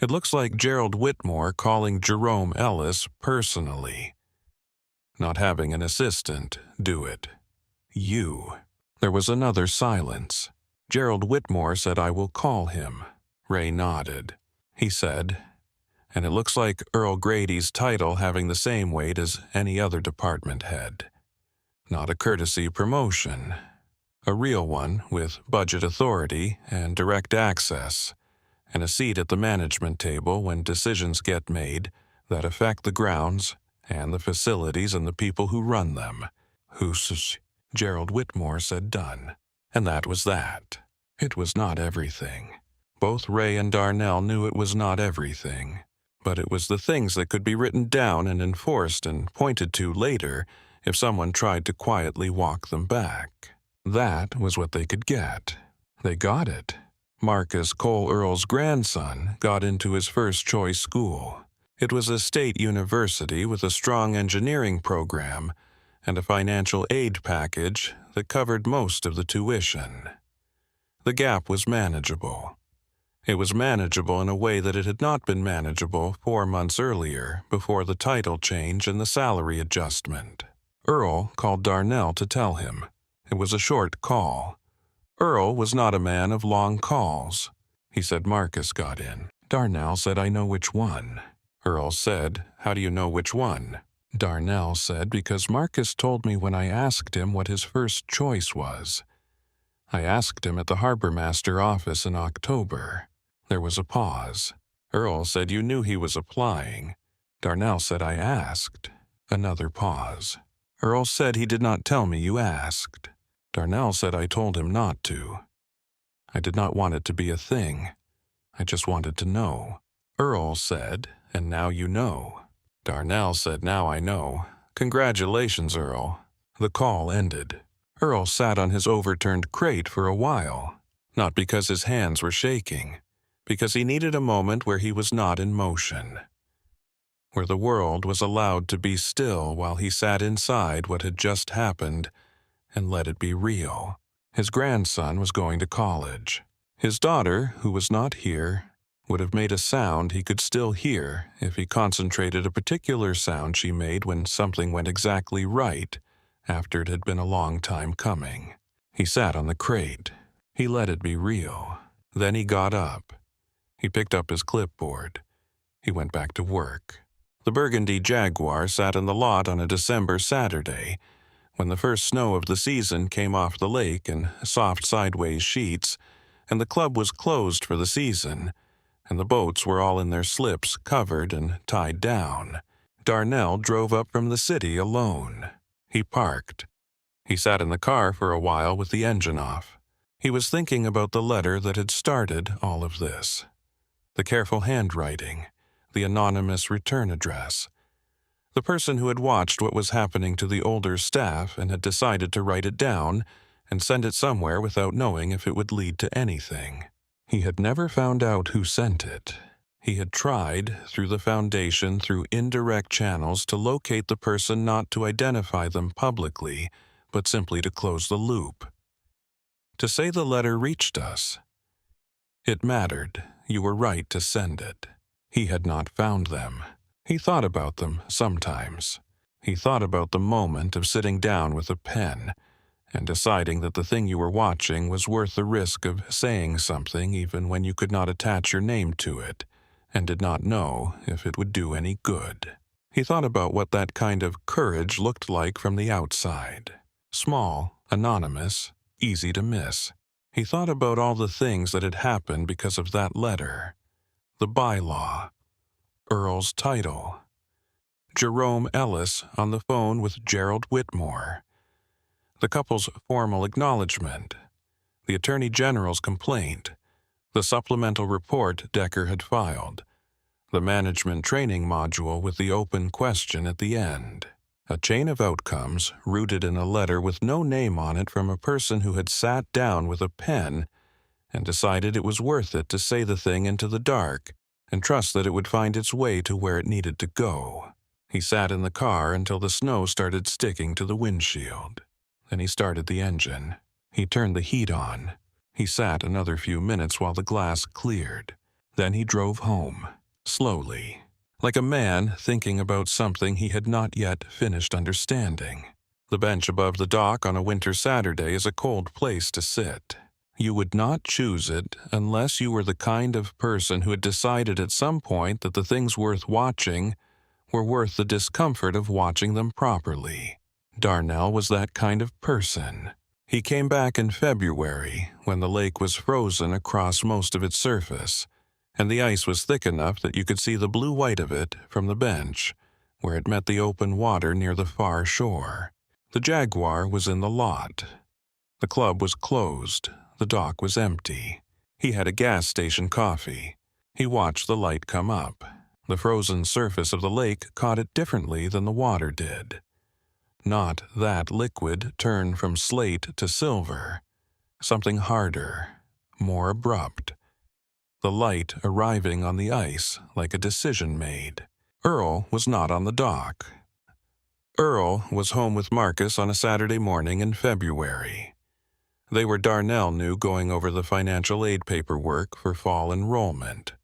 It looks like Gerald Whitmore calling Jerome Ellis personally. Not having an assistant do it. You." There was another silence. Gerald Whitmore said, "I will call him." Ray nodded. He said, "And it looks like Earl Grady's title having the same weight as any other department head. Not a courtesy promotion. A real one with budget authority and direct access, and a seat at the management table when decisions get made that affect the grounds and the facilities and the people who run them. Gerald Whitmore said done. And that was that. It was not everything. Both Ray and Darnell knew it was not everything, but it was the things that could be written down and enforced and pointed to later if someone tried to quietly walk them back. That was what they could get. They got it. Marcus Cole Earl's grandson got into his first choice school. It was a state university with a strong engineering program and a financial aid package that covered most of the tuition. The gap was manageable. It was manageable in a way that it had not been manageable 4 months earlier before the title change and the salary adjustment. Earl called Darnell to tell him. It was a short call. Earl was not a man of long calls. He said Marcus got in. Darnell said, "I know which one." Earl said, "How do you know which one?" Darnell said, "Because Marcus told me when I asked him what his first choice was. I asked him at the harbor master office in October." There was a pause. Earl said, "You knew he was applying." Darnell said, "I asked." Another pause. Earl said, "He did not tell me you asked." Darnell said, "I told him not to. I did not want it to be a thing. I just wanted to know." Earl said, "And now you know." Darnell said, "Now I know. Congratulations, Earl." The call ended. Earl sat on his overturned crate for a while, not because his hands were shaking, because he needed a moment where he was not in motion, where the world was allowed to be still while he sat inside what had just happened and let it be real. His grandson was going to college. His daughter, who was not here, would have made a sound he could still hear if he concentrated a particular sound she made when something went exactly right after it had been a long time coming. He sat on the crate. He let it be real. Then he got up. He picked up his clipboard. He went back to work. The burgundy Jaguar sat in the lot on a December Saturday, when the first snow of the season came off the lake in soft sideways sheets, and the club was closed for the season, and the boats were all in their slips covered and tied down. Darnell drove up from the city alone. He parked. He sat in the car for a while with the engine off. He was thinking about the letter that had started all of this. The careful handwriting, the anonymous return address. The person who had watched what was happening to the older staff and had decided to write it down and send it somewhere without knowing if it would lead to anything. He had never found out who sent it. He had tried, through the foundation, through indirect channels, to locate the person, not to identify them publicly, but simply to close the loop. To say the letter reached us. It mattered. You were right to send it. He had not found them. He thought about them sometimes. He thought about the moment of sitting down with a pen and deciding that the thing you were watching was worth the risk of saying something even when you could not attach your name to it and did not know if it would do any good. He thought about what that kind of courage looked like from the outside. Small, anonymous, easy to miss. He thought about all the things that had happened because of that letter. The bylaw. Earl's title. Jerome Ellis on the phone with Gerald Whitmore. The couple's formal acknowledgement. The Attorney General's complaint. The supplemental report Decker had filed. The management training module with the open question at the end. A chain of outcomes rooted in a letter with no name on it from a person who had sat down with a pen and decided it was worth it to say the thing into the dark and trust that it would find its way to where it needed to go. He sat in the car until the snow started sticking to the windshield. Then he started the engine. He turned the heat on. He sat another few minutes while the glass cleared. Then he drove home, slowly, like a man thinking about something he had not yet finished understanding. The bench above the dock on a winter Saturday is a cold place to sit. You would not choose it unless you were the kind of person who had decided at some point that the things worth watching were worth the discomfort of watching them properly. Darnell was that kind of person. He came back in February when the lake was frozen across most of its surface, and the ice was thick enough that you could see the blue-white of it from the bench, where it met the open water near the far shore. The Jaguar was in the lot. The club was closed. The dock was empty. He had a gas station coffee. He watched the light come up. The frozen surface of the lake caught it differently than the water did. Not that liquid turned from slate to silver. Something harder, more abrupt. The light arriving on the ice like a decision made. Earl was not on the dock. Earl was home with Marcus on a Saturday morning in February. They were Darnell knew going over the financial aid paperwork for fall enrollment.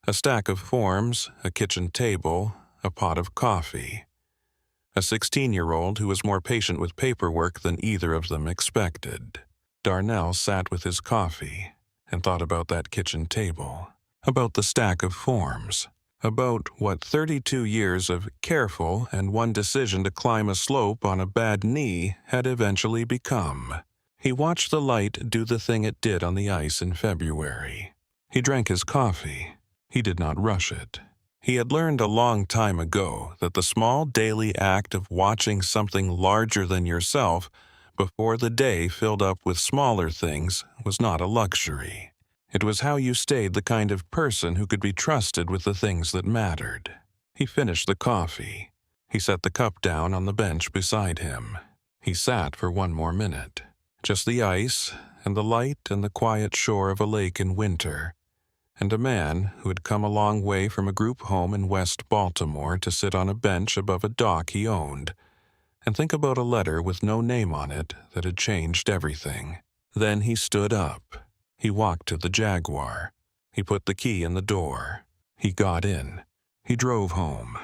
A stack of forms, a kitchen table, a pot of coffee. A 16-year-old who was more patient with paperwork than either of them expected. Darnell sat with his coffee and thought about that kitchen table, about the stack of forms, about what 32 years of careful and one decision to climb a slope on a bad knee had eventually become. He watched the light do the thing it did on the ice in February. He drank his coffee. He did not rush it. He had learned a long time ago that the small daily act of watching something larger than yourself before the day filled up with smaller things was not a luxury. It was how you stayed the kind of person who could be trusted with the things that mattered. He finished the coffee. He set the cup down on the bench beside him. He sat for one more minute. Just the ice and the light and the quiet shore of a lake in winter, and a man who had come a long way from a group home in West Baltimore to sit on a bench above a dock he owned, and think about a letter with no name on it that had changed everything. Then he stood up. He walked to the Jaguar. He put the key in the door. He got in. He drove home.